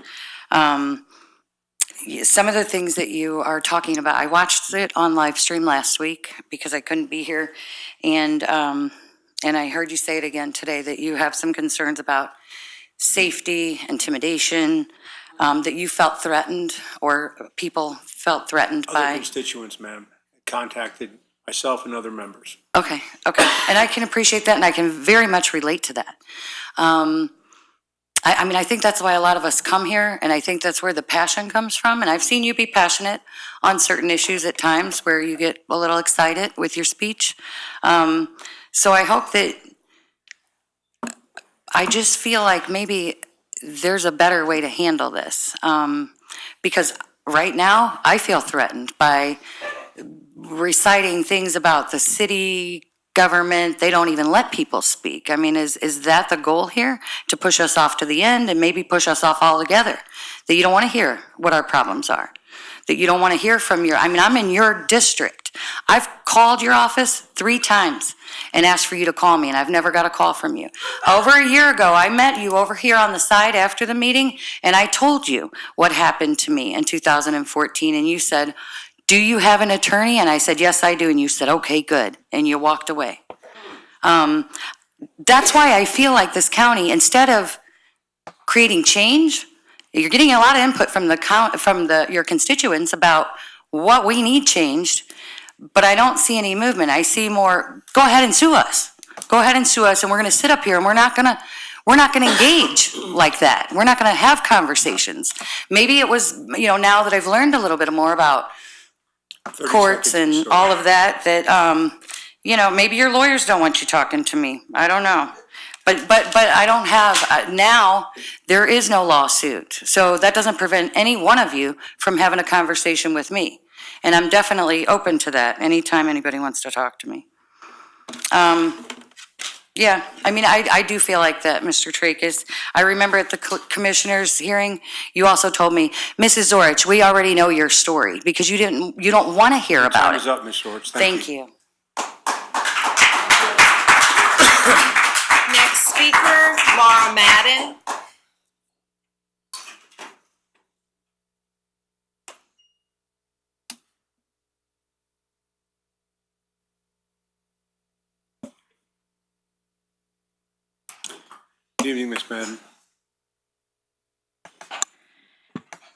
[SPEAKER 8] Some of the things that you are talking about, I watched it on live stream last week because I couldn't be here, and I heard you say it again today that you have some concerns about safety, intimidation, that you felt threatened or people felt threatened
[SPEAKER 1] Other
[SPEAKER 8] by.
[SPEAKER 1] constituents, ma'am, contacted myself and other members.
[SPEAKER 8] Okay, and I can appreciate that, and I can very much relate to that. I mean, I think that's why a lot of us come here, and I think that's where the passion comes from, and I've seen you be passionate on certain issues at times where you get a little excited with your speech. So I hope that, I just feel like maybe there's a better way to handle this, because right now, I feel threatened by reciting things about the city government. They don't even let people speak. I mean, is that the goal here? To push us off to the end and maybe push us off altogether? That you don't want to hear what our problems are? That you don't want to hear from I'm in your district. I've called your office 3 times and asked for you to call me, and I've never got a call from you. Over a year ago, I met you over here on the side after the meeting, and I told you what happened to me in 2014, and you said, "Do you have an attorney?" And I said, "Yes, I do." And you said, "Okay, good." And you walked away. That's why I feel like this county, instead of creating change, you're getting a lot of input from your constituents about what we need changed, but I don't see any movement. I see more, go ahead and sue us. Go ahead and sue us, and we're going to sit up here and we're not going to engage like that. We're not going to have conversations. Maybe it was, now that I've learned a little bit more about courts and all of that, maybe your lawyers don't want you talking to me. I don't know. But I don't have, now, there is no lawsuit. So that doesn't prevent any one of you from having a conversation with me. And I'm definitely open to that anytime anybody wants to talk to me. Yeah, I do feel like that, Mr. Tracus. I remember at the commissioner's hearing, you also told me, "Mrs. Zorich, we already know your story," because you don't want to hear about it.
[SPEAKER 1] Time is up, Ms. Zorich.
[SPEAKER 8] Thank you.
[SPEAKER 3] Next speaker, Laura Madden.
[SPEAKER 1] Good evening, Ms. Madden.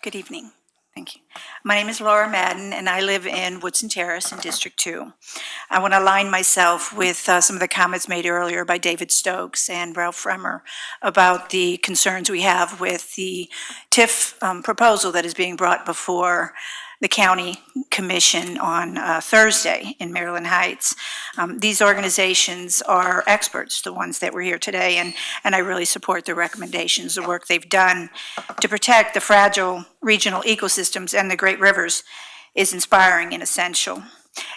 [SPEAKER 5] Good evening. Thank you. My name is Laura Madden, and I live in Woodson Terrace in District 2. I want to align myself with some of the comments made earlier by David Stokes and Ralph Fremmer about the concerns we have with the TIF proposal that is being brought before the county commission on Thursday in Maryland Heights. These organizations are experts, the ones that were here today, and I really support their recommendations. The work they've done to protect the fragile regional ecosystems and the great rivers is inspiring and essential.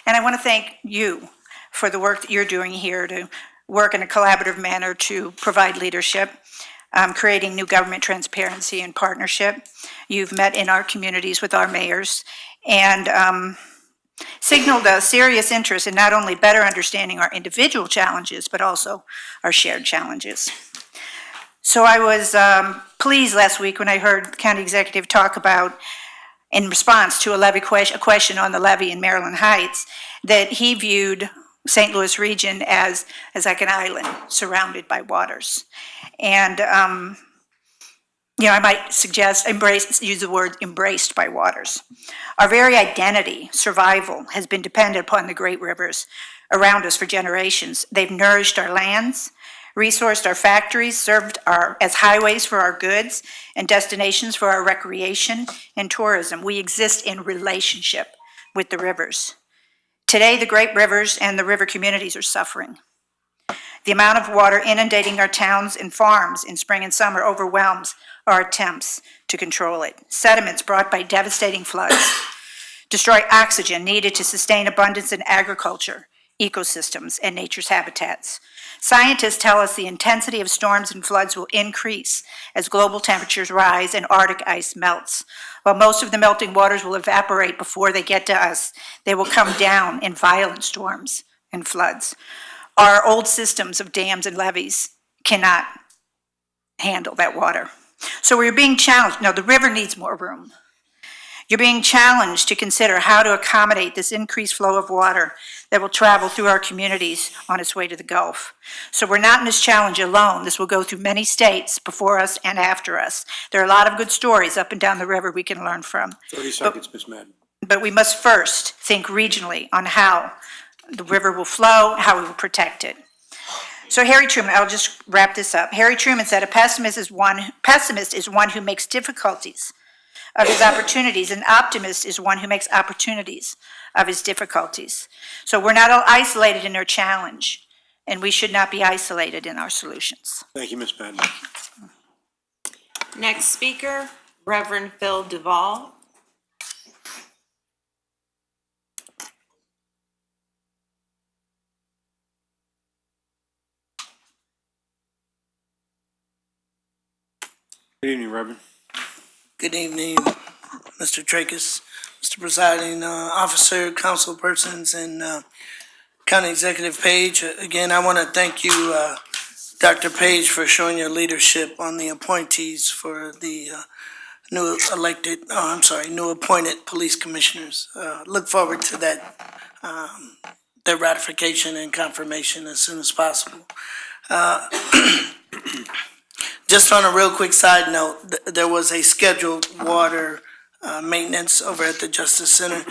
[SPEAKER 5] And I want to thank you for the work that you're doing here to work in a collaborative manner to provide leadership, creating new government transparency and partnership. You've met in our communities with our mayors and signaled a serious interest in not only better understanding our individual challenges, but also our shared challenges. So I was pleased last week when I heard the county executive talk about, in response to a question on the levy in Maryland Heights, that he viewed St. Louis region as like an island surrounded by waters. And, I might suggest use the word embraced by waters. Our very identity, survival, has been dependent upon the great rivers around us for generations. They've nourished our lands, resourced our factories, served as highways for our goods and destinations for our recreation and tourism. We exist in relationship with the rivers. Today, the great rivers and the river communities are suffering. The amount of water inundating our towns and farms in spring and summer overwhelms our attempts to control it. Sediments brought by devastating floods destroy oxygen needed to sustain abundance in agriculture, ecosystems, and nature's habitats. Scientists tell us the intensity of storms and floods will increase as global temperatures rise and Arctic ice melts. While most of the melting waters will evaporate before they get to us, they will come down in violent storms and floods. Our old systems of dams and levees cannot handle that water. So we're being challenged. No, the river needs more room. You're being challenged to consider how to accommodate this increased flow of water that will travel through our communities on its way to the Gulf. So we're not in this challenge alone. This will go through many states before us and after us. There are a lot of good stories up and down the river we can learn from.
[SPEAKER 1] 30 seconds, Ms. Madden.
[SPEAKER 5] But we must first think regionally on how the river will flow, how we will protect it. So Harry Truman, I'll just wrap this up. Harry Truman said, a pessimist is one who makes difficulties of his opportunities. An optimist is one who makes opportunities of his difficulties. So we're not all isolated in our challenge, and we should not be isolated in our solutions.
[SPEAKER 1] Thank you, Ms. Madden.
[SPEAKER 3] Next speaker, Reverend Phil Duvall.
[SPEAKER 1] Good evening, Reverend.
[SPEAKER 4] Good evening, Mr. Tracus, Mr. Presiding Officer, council persons, and County Executive Page. Again, I want to thank you, Dr. Page, for showing your leadership on the appointees for the new appointed police commissioners. Look forward to that, their ratification and confirmation as soon as possible. Just on a real quick side note, there was a scheduled water maintenance over at the Justice Center.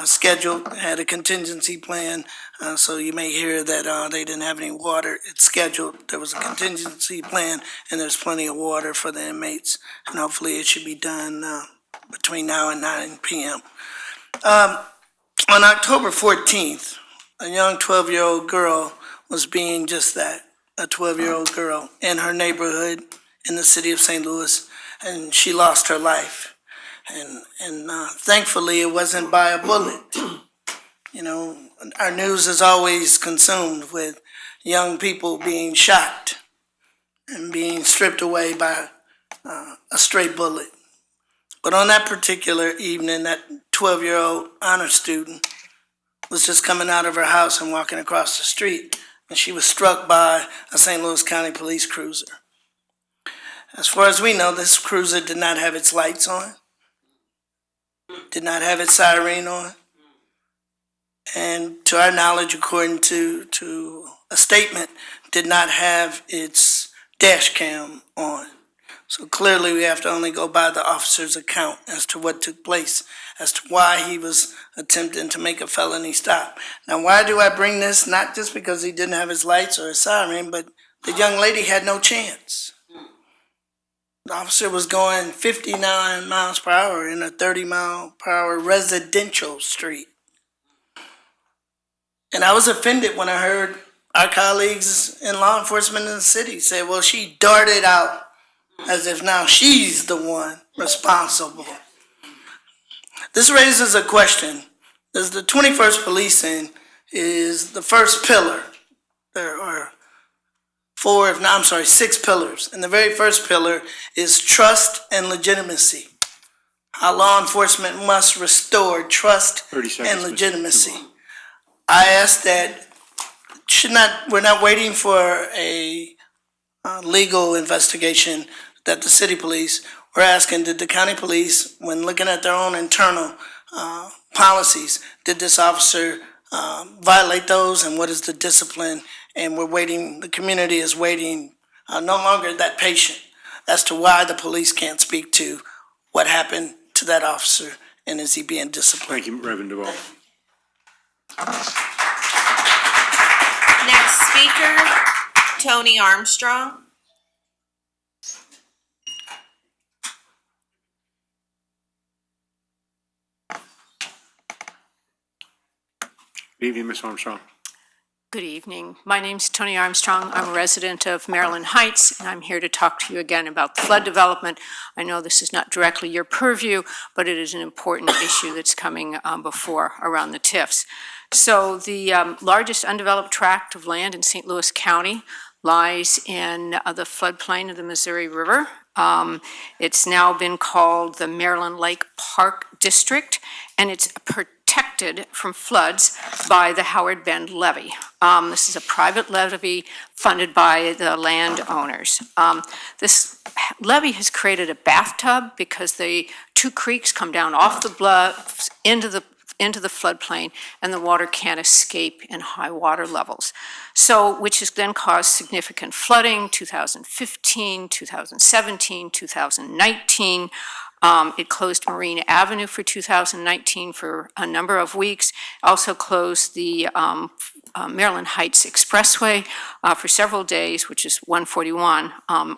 [SPEAKER 4] Scheduled, had a contingency plan, so you may hear that they didn't have any water. It's scheduled, there was a contingency plan, and there's plenty of water for the inmates, and hopefully it should be done between now and 9 p.m. On October 14th, a young 12-year-old girl was being just that, a 12-year-old girl in her neighborhood in the city of St. Louis, and she lost her life. And thankfully, it wasn't by a bullet. You know, our news is always consumed with young people being shot and being stripped away by a stray bullet. But on that particular evening, that 12-year-old honor student was just coming out of her house and walking across the street, and she was struck by a St. Louis County police cruiser. As far as we know, this cruiser did not have its lights on, did not have its siren on, and to our knowledge, according to a statement, did not have its dash cam on. So clearly we have to only go by the officer's account as to what took place, as to why he was attempting to make a felony stop. Now, why do I bring this? Not just because he didn't have his lights or his siren, but the young lady had no chance. The officer was going 59 miles per hour in a 30-mile-per-hour residential street. And I was offended when I heard our colleagues in law enforcement in the city say, well, she darted out as if now she's the one responsible. This raises a question. Does the 21st Policing is the first pillar? There are 6 pillars. And the very first pillar is trust and legitimacy. How law enforcement must restore trust and legitimacy. I ask that we're not waiting for a legal investigation that the city police, we're asking, did the county police, when looking at their own internal policies, did this officer violate those, and what is the discipline? And we're waiting, the community is waiting, no longer that patient as to why the police can't speak to what happened to that officer, and is he being disciplined?
[SPEAKER 1] Thank you, Reverend Duvall.
[SPEAKER 3] Next speaker, Tony Armstrong.
[SPEAKER 1] Good evening, Ms. Armstrong.
[SPEAKER 9] Good evening. My name's Tony Armstrong. I'm a resident of Maryland Heights, and I'm here to talk to you again about the flood development. I know this is not directly your purview, but it is an important issue that's coming before around the TIFs. So the largest undeveloped tract of land in St. Louis County lies in the floodplain of the Missouri River. It's now been called the Maryland Lake Park District, and it's protected from floods by the Howard Bend levee. This is a private levee funded by the landowners. This levee has created a bathtub because the two creeks come down off the bluffs into the floodplain, and the water can't escape in high water levels. So, which has then caused significant flooding, 2015, 2017, 2019. It closed Marine Avenue for 2019 for a number of weeks. Also closed the Maryland Heights Expressway for several days, which is 141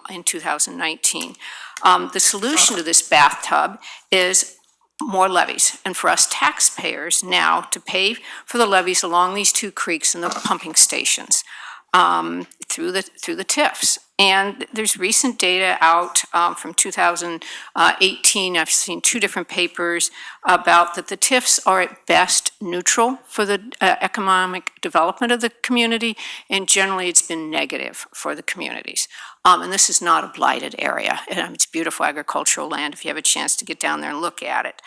[SPEAKER 9] in 2019. The solution to this bathtub is more levees, and for us taxpayers now to pay for the levees along these two creeks and the pumping stations through the TIFs. And there's recent data out from 2018. I've seen two different papers about that the TIFs are at best neutral for the economic development of the community, and generally it's been negative for the communities. And this is not a blighted area. It's beautiful agricultural land if you have a chance to get down there and look at it.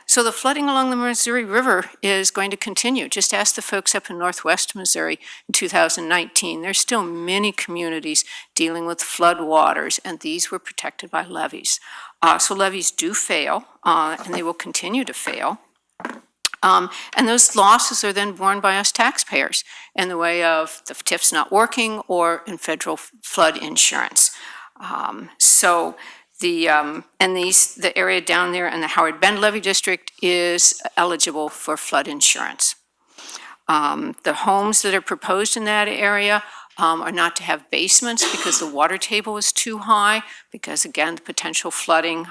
[SPEAKER 9] So the flooding along the Missouri River is going to continue. Just ask the folks up in northwest Missouri in 2019. There's still many communities dealing with flood waters, and these were protected by levees. So levees do fail, and they will continue to fail. And those losses are then borne by us taxpayers in the way of the TIFs not working or in federal flood insurance. The area down there in the Howard Bend Levee District is eligible for flood insurance. The homes that are proposed in that area are not to have basements because the water table is too high, because again, the potential flooding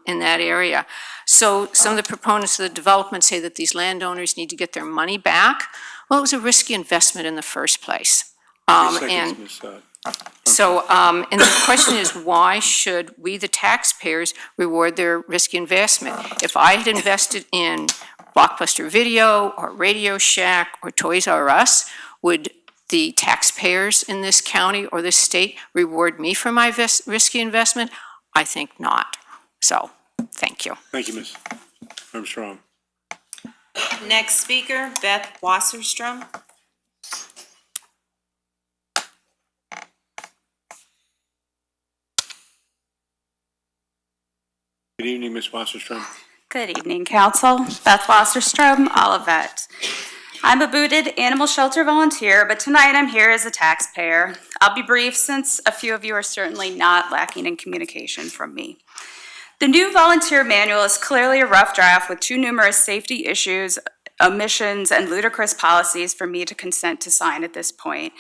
[SPEAKER 9] in that area. So some of the proponents of the development say that these landowners need to get their money back. Well, it was a risky investment in the first place. And the question is, why should we, the taxpayers, reward their risky investment? If I had invested in Blockbuster Video or Radio Shack or Toys R Us, would the taxpayers in this county or this state reward me for my risky investment? I think not. So, thank you.
[SPEAKER 1] Thank you, Ms. Armstrong.
[SPEAKER 3] Next speaker, Beth Wasserstrom.
[SPEAKER 1] Good evening, Ms. Wasserstrom.
[SPEAKER 10] Good evening, Council. Beth Wasserstrom, Olivet. I'm a booted animal shelter volunteer, but tonight I'm here as a taxpayer. I'll be brief since a few of you are certainly not lacking in communication from me. The new volunteer manual is clearly a rough draft with too numerous safety issues, omissions, and ludicrous policies for me to consent to sign at this point.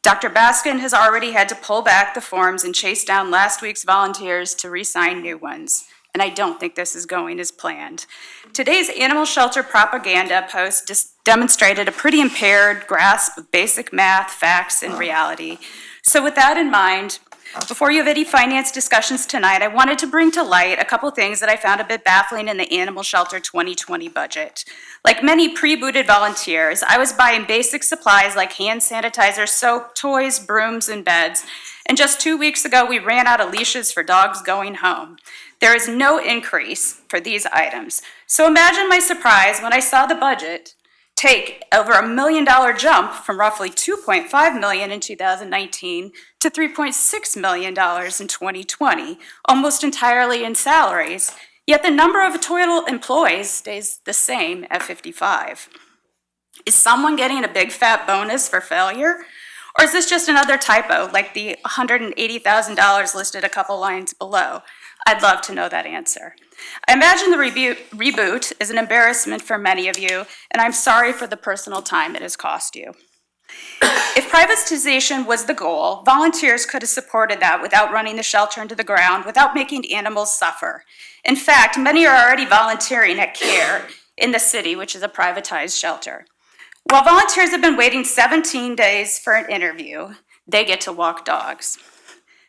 [SPEAKER 10] Dr. Baskin has already had to pull back the forms and chase down last week's volunteers to re-sign new ones, and I don't think this is going as planned. Today's animal shelter propaganda post demonstrated a pretty impaired grasp of basic math, facts, and reality. So with that in mind, before you have any finance discussions tonight, I wanted to bring to light a couple things that I found a bit baffling in the Animal Shelter 2020 budget. Like many pre-booted volunteers, I was buying basic supplies like hand sanitizer, soap, toys, brooms, and beds. And just 2 weeks ago, we ran out of leashes for dogs going home. There is no increase for these items. So imagine my surprise when I saw the budget take over $1 million jump from roughly $2.5 million in 2019 to $3.6 million in 2020, almost entirely in salaries, yet the number of total employees stays the same at 55. Is someone getting a big fat bonus for failure? Or is this just another typo, like the $180,000 listed a couple lines below? I'd love to know that answer. I imagine the reboot is an embarrassment for many of you, and I'm sorry for the personal time it has cost you. If privatization was the goal, volunteers could have supported that without running the shelter into the ground, without making animals suffer. In fact, many are already volunteering at CARE in the city, which is a privatized shelter. While volunteers have been waiting 17 days for an interview, they get to walk dogs.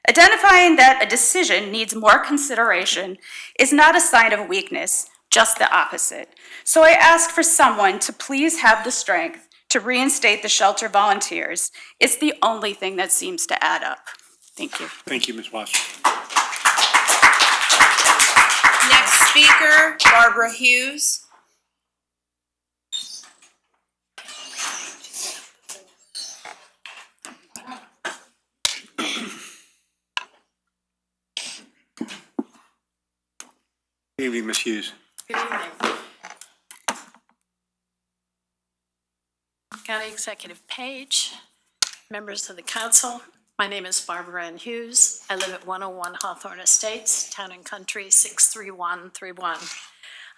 [SPEAKER 10] Identifying that a decision needs more consideration is not a sign of weakness, just the opposite. So I ask for someone to please have the strength to reinstate the shelter volunteers. It's the only thing that seems to add up. Thank you.
[SPEAKER 1] Thank you, Ms. Wasser.
[SPEAKER 3] Next speaker, Barbara Hughes.
[SPEAKER 1] Good evening, Ms. Hughes.
[SPEAKER 11] Good evening. County Executive Page, members of the council, my name is Barbara Ann Hughes. I live at 101 Hawthorne Estates, Town and Country 63131.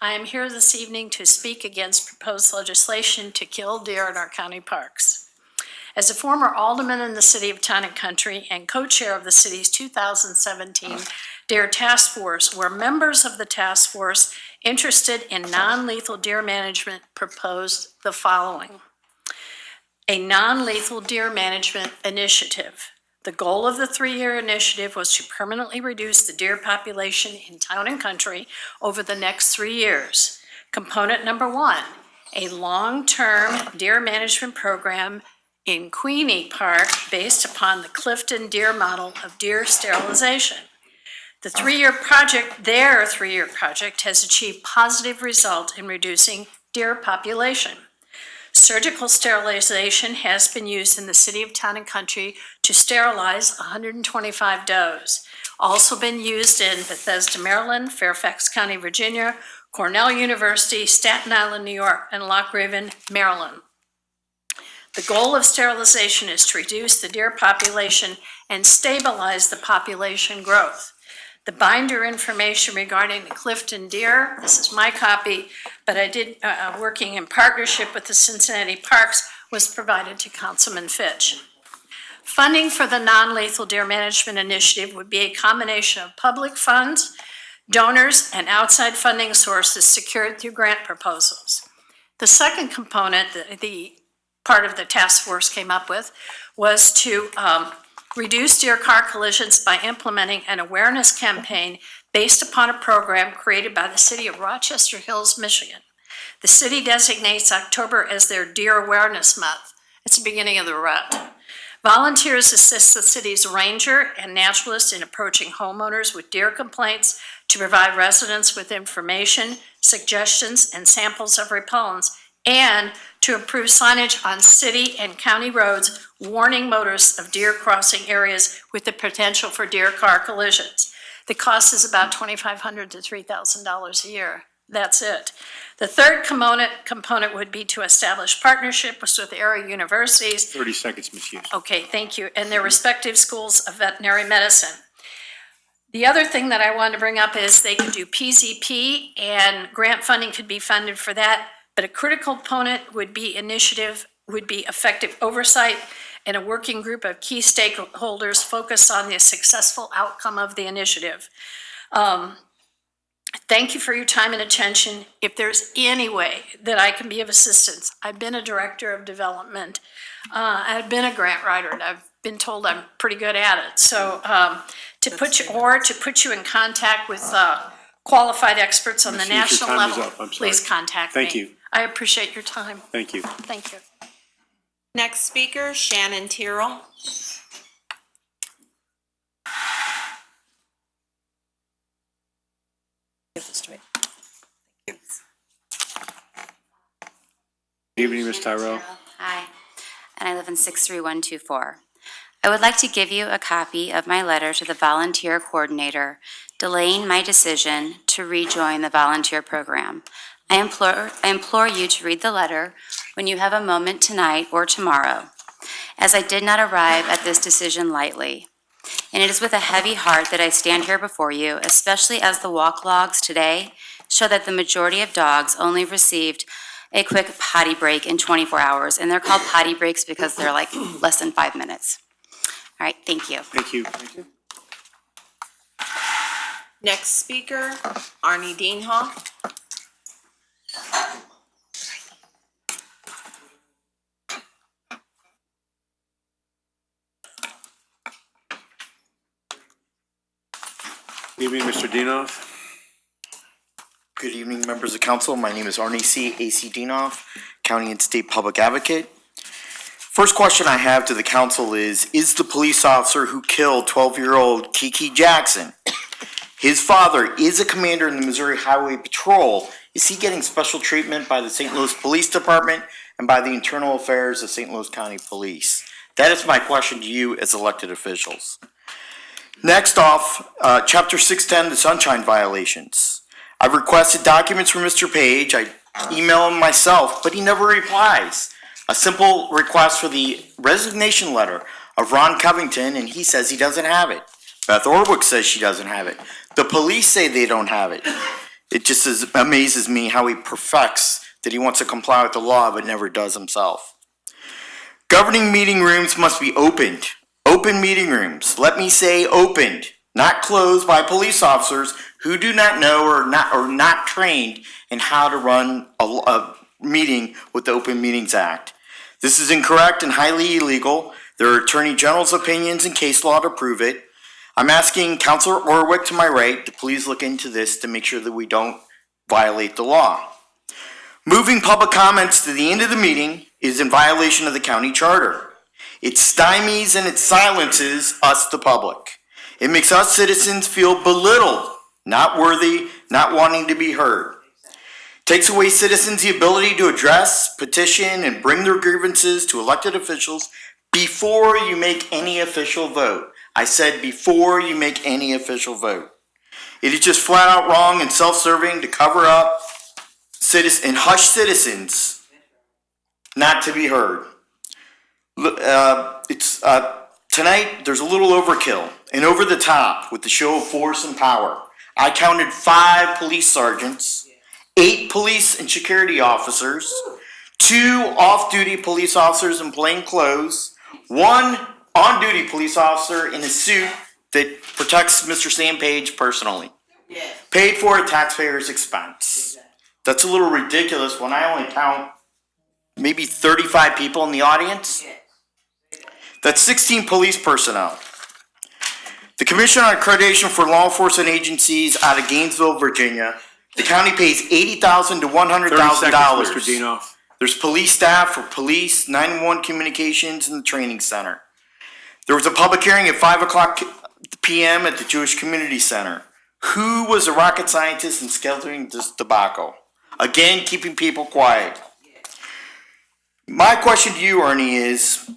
[SPEAKER 11] I am here this evening to speak against proposed legislation to kill deer in our county parks. As a former alderman in the city of Town and Country and co-chair of the city's 2017 Deer Task Force, where members of the task force interested in non-lethal deer management proposed the following. A non-lethal deer management initiative. The goal of the 3-year initiative was to permanently reduce the deer population in Town and Country over the next 3 years. Component number 1, a long-term deer management program in Queenie Park based upon the Clifton Deer model of deer sterilization. The 3-year project, their 3-year project, has achieved positive result in reducing deer population. Surgical sterilization has been used in the city of Town and Country to sterilize 125 does. Also been used in Bethesda, Maryland, Fairfax County, Virginia, Cornell University, Staten Island, New York, and Loch Raven, Maryland. The goal of sterilization is to reduce the deer population and stabilize the population growth. The binder information regarding the Clifton deer, this is my copy, but I did, working in partnership with the Cincinnati Parks, was provided to Councilman Fitch. Funding for the non-lethal deer management initiative would be a combination of public funds, donors, and outside funding sources secured through grant proposals. The second component, the part of the task force came up with, was to reduce deer car collisions by implementing an awareness campaign based upon a program created by the city of Rochester Hills, Michigan. The city designates October as their Deer Awareness Month. It's the beginning of the rut. Volunteers assist the city's ranger and naturalist in approaching homeowners with deer complaints to provide residents with information, suggestions, and samples of repellents, and to improve signage on city and county roads warning motorists of deer crossing areas with the potential for deer car collisions. The cost is about $2,500 to $3,000 a year. That's it. The third component would be to establish partnerships with area universities.
[SPEAKER 1] 30 seconds, Ms. Hughes.
[SPEAKER 11] Okay, thank you. And their respective schools of veterinary medicine. The other thing that I wanted to bring up is they could do PZP and grant funding could be funded for that. But a critical component would be effective oversight and a working group of key stakeholders focused on the successful outcome of the initiative. Thank you for your time and attention. If there's any way that I can be of assistance, I've been a director of development. I've been a grant writer, and I've been told I'm pretty good at it. So to put you in contact with qualified experts on the national level, please contact me.
[SPEAKER 1] Thank you.
[SPEAKER 11] I appreciate your time.
[SPEAKER 1] Thank you.
[SPEAKER 11] Thank you.
[SPEAKER 3] Next speaker, Shannon Tyrrell.
[SPEAKER 1] Good evening, Ms. Tyrell.
[SPEAKER 12] Hi, and I live in 63124. I would like to give you a copy of my letter to the volunteer coordinator delaying my decision to rejoin the volunteer program. I implore you to read the letter when you have a moment tonight or tomorrow, as I did not arrive at this decision lightly. And it is with a heavy heart that I stand here before you, especially as the walk logs today show that the majority of dogs only received a quick potty break in 24 hours. And they're called potty breaks because they're like less than 5 minutes. All right, thank you.
[SPEAKER 1] Thank you. Thank you.
[SPEAKER 3] Next speaker, Arnie Dienhoff.
[SPEAKER 1] evening, Mr. Dinoff.
[SPEAKER 2] Good evening, members of council. My name is Arnie C. A.C. Dinoff, County and State Public Advocate. First question I have to the council is the police officer who killed 12-year-old Kiki Jackson, his father is a commander in the Missouri Highway Patrol, is he getting special treatment by the St. Louis Police Department and by the Internal Affairs of St. Louis County Police? That is my question to you as elected officials. Next off, Chapter 610, the sunshine violations. I've requested documents from Mr. Page. I email him myself, but he never replies. A simple request for the resignation letter of Ron Covington, and he says he doesn't have it. Beth Orwick says she doesn't have it. The police say they don't have it. It just amazes me how he perfects that he wants to comply with the law, but never does himself. Governing meeting rooms must be opened. Open meeting rooms. Let me say opened, not closed by police officers who do not know or not trained in how to run a meeting with the Open Meetings Act. This is incorrect and highly illegal. There are Attorney General's opinions and case law to prove it. I'm asking Councilor Orwick to my right to please look into this to make sure that we don't violate the law. Moving public comments to the end of the meeting is in violation of the county charter. It stymies and it silences us, the public. It makes us citizens feel belittled, not worthy, not wanting to be heard. Takes away citizens the ability to address, petition, and bring their grievances to elected officials before you make any official vote. I said before you make any official vote. It is just flat out wrong and self-serving to cover up and hush citizens not to be heard. Tonight, there's a little overkill and over the top with the show of force and power. I counted 5 police sergeants, 8 police and security officers, 2 off-duty police officers in plain clothes, 1 on-duty police officer in a suit that protects Mr. Sam Page personally. Paid for at taxpayers' expense. That's a little ridiculous when I only count maybe 35 people in the audience. That's 16 police personnel. The Commission on Accreditation for Law Enforcement Agencies out of Gainesville, Virginia, the county pays $80,000 to $100,000.
[SPEAKER 1] 30 seconds, Mr. Dinoff.
[SPEAKER 2] There's police staff for police, 911 communications, and the training center. There was a public hearing at 5 o'clock p.m. at the Jewish Community Center. Who was a rocket scientist in sheltering this debacle? Again, keeping people quiet. My question to you, Ernie, is,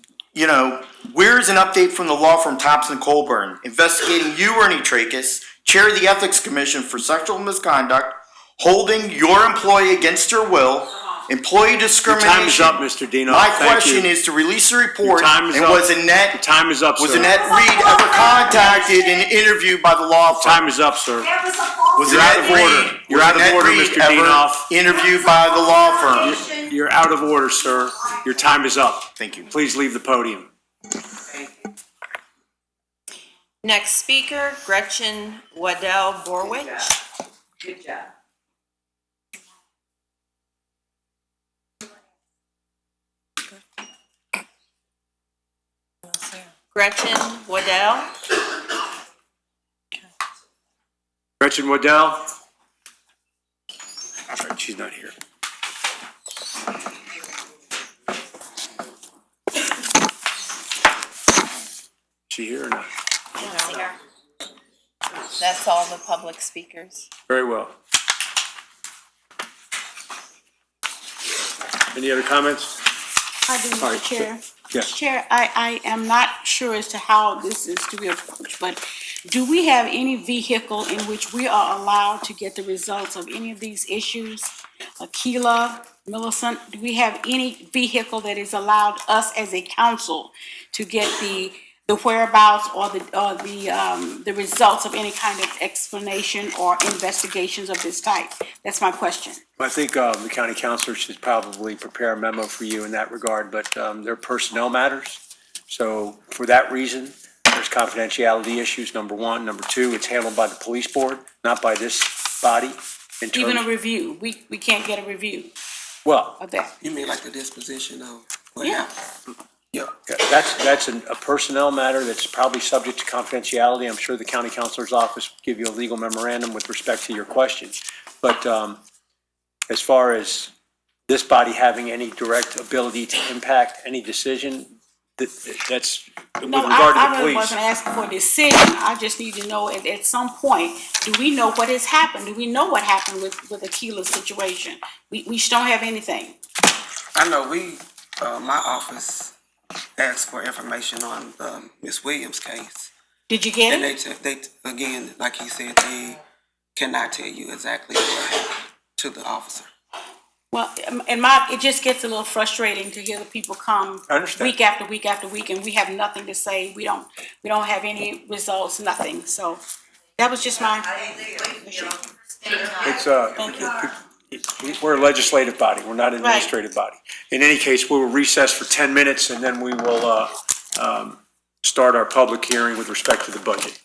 [SPEAKER 2] where's an update from the law firm Thompson Colburn investigating you, Ernie Trachis, chair of the Ethics Commission for sexual misconduct, holding your employee against her will, employee discrimination?
[SPEAKER 1] Your time is up, Mr. Dinoff.
[SPEAKER 2] My
[SPEAKER 1] Thank
[SPEAKER 2] question
[SPEAKER 1] you.
[SPEAKER 2] is to release a report.
[SPEAKER 1] Your time is
[SPEAKER 2] and
[SPEAKER 1] up.
[SPEAKER 2] was Annette?
[SPEAKER 1] Your time is up,
[SPEAKER 2] Was
[SPEAKER 1] sir.
[SPEAKER 2] Annette Reed ever contacted and interviewed by the law firm?
[SPEAKER 1] Time is up, sir.
[SPEAKER 2] Was
[SPEAKER 1] You're out
[SPEAKER 2] Annette
[SPEAKER 1] of order.
[SPEAKER 2] Reed?
[SPEAKER 1] You're
[SPEAKER 2] was
[SPEAKER 1] out of
[SPEAKER 2] Annette
[SPEAKER 1] order,
[SPEAKER 2] Reed
[SPEAKER 1] Mr.
[SPEAKER 2] ever
[SPEAKER 1] Dinoff.
[SPEAKER 2] interviewed by the law firm?
[SPEAKER 1] You're out of order, sir. Your time is up.
[SPEAKER 2] Thank you.
[SPEAKER 1] Please leave the podium.
[SPEAKER 3] Next speaker, Gretchen Waddell Borwich.
[SPEAKER 16] Good job.
[SPEAKER 3] Gretchen Waddell.
[SPEAKER 1] Gretchen Waddell? All right, she's not here. She here or not?
[SPEAKER 3] That's all the public speakers.
[SPEAKER 1] Very well. Any other comments?
[SPEAKER 14] I do,
[SPEAKER 1] All right,
[SPEAKER 14] Mr. Chair.
[SPEAKER 1] Yes.
[SPEAKER 14] Chair, I am not sure as to how this is to be approached, but do we have any vehicle in which we are allowed to get the results of any of these issues? Akila, Millicent, do we have any vehicle that is allowed us as a council to get the whereabouts or the results of any kind of explanation or investigations of this type? That's my question.
[SPEAKER 1] I think the county councilor should probably prepare a memo for you in that regard, but they're personnel matters. So for that reason, there's confidentiality issues, number one. Number two, it's handled by the police board, not by this body.
[SPEAKER 14] Even a review, we can't get a review
[SPEAKER 1] Well,
[SPEAKER 14] of that.
[SPEAKER 23] You mean like the disposition of?
[SPEAKER 14] Yeah.
[SPEAKER 1] Yeah, that's a personnel matter that's probably subject to confidentiality. I'm sure the county counselor's office will give you a legal memorandum with respect to your questions. But as far as this body having any direct ability to impact any decision, that's with
[SPEAKER 14] No,
[SPEAKER 1] regard to
[SPEAKER 14] I
[SPEAKER 1] the
[SPEAKER 14] really
[SPEAKER 1] police.
[SPEAKER 14] wasn't asking for a decision. I just need to know at some point, do we know what has happened? Do we know what happened with the Keeler situation? We just don't have anything.
[SPEAKER 15] I know my office asked for information on Ms. Williams' case.
[SPEAKER 14] Did you get
[SPEAKER 15] And
[SPEAKER 14] it?
[SPEAKER 15] they, again, like he said, they cannot tell you exactly what happened to the officer.
[SPEAKER 14] Well, it just gets a little frustrating to hear the people come
[SPEAKER 1] I understand.
[SPEAKER 14] week after week after week, and we have nothing to say. We don't have any results, nothing. So that was just my.
[SPEAKER 1] It's we're a legislative body, we're not an administrative body. In any case, we will recess for 10 minutes and then we will start our public hearing with respect to the budget.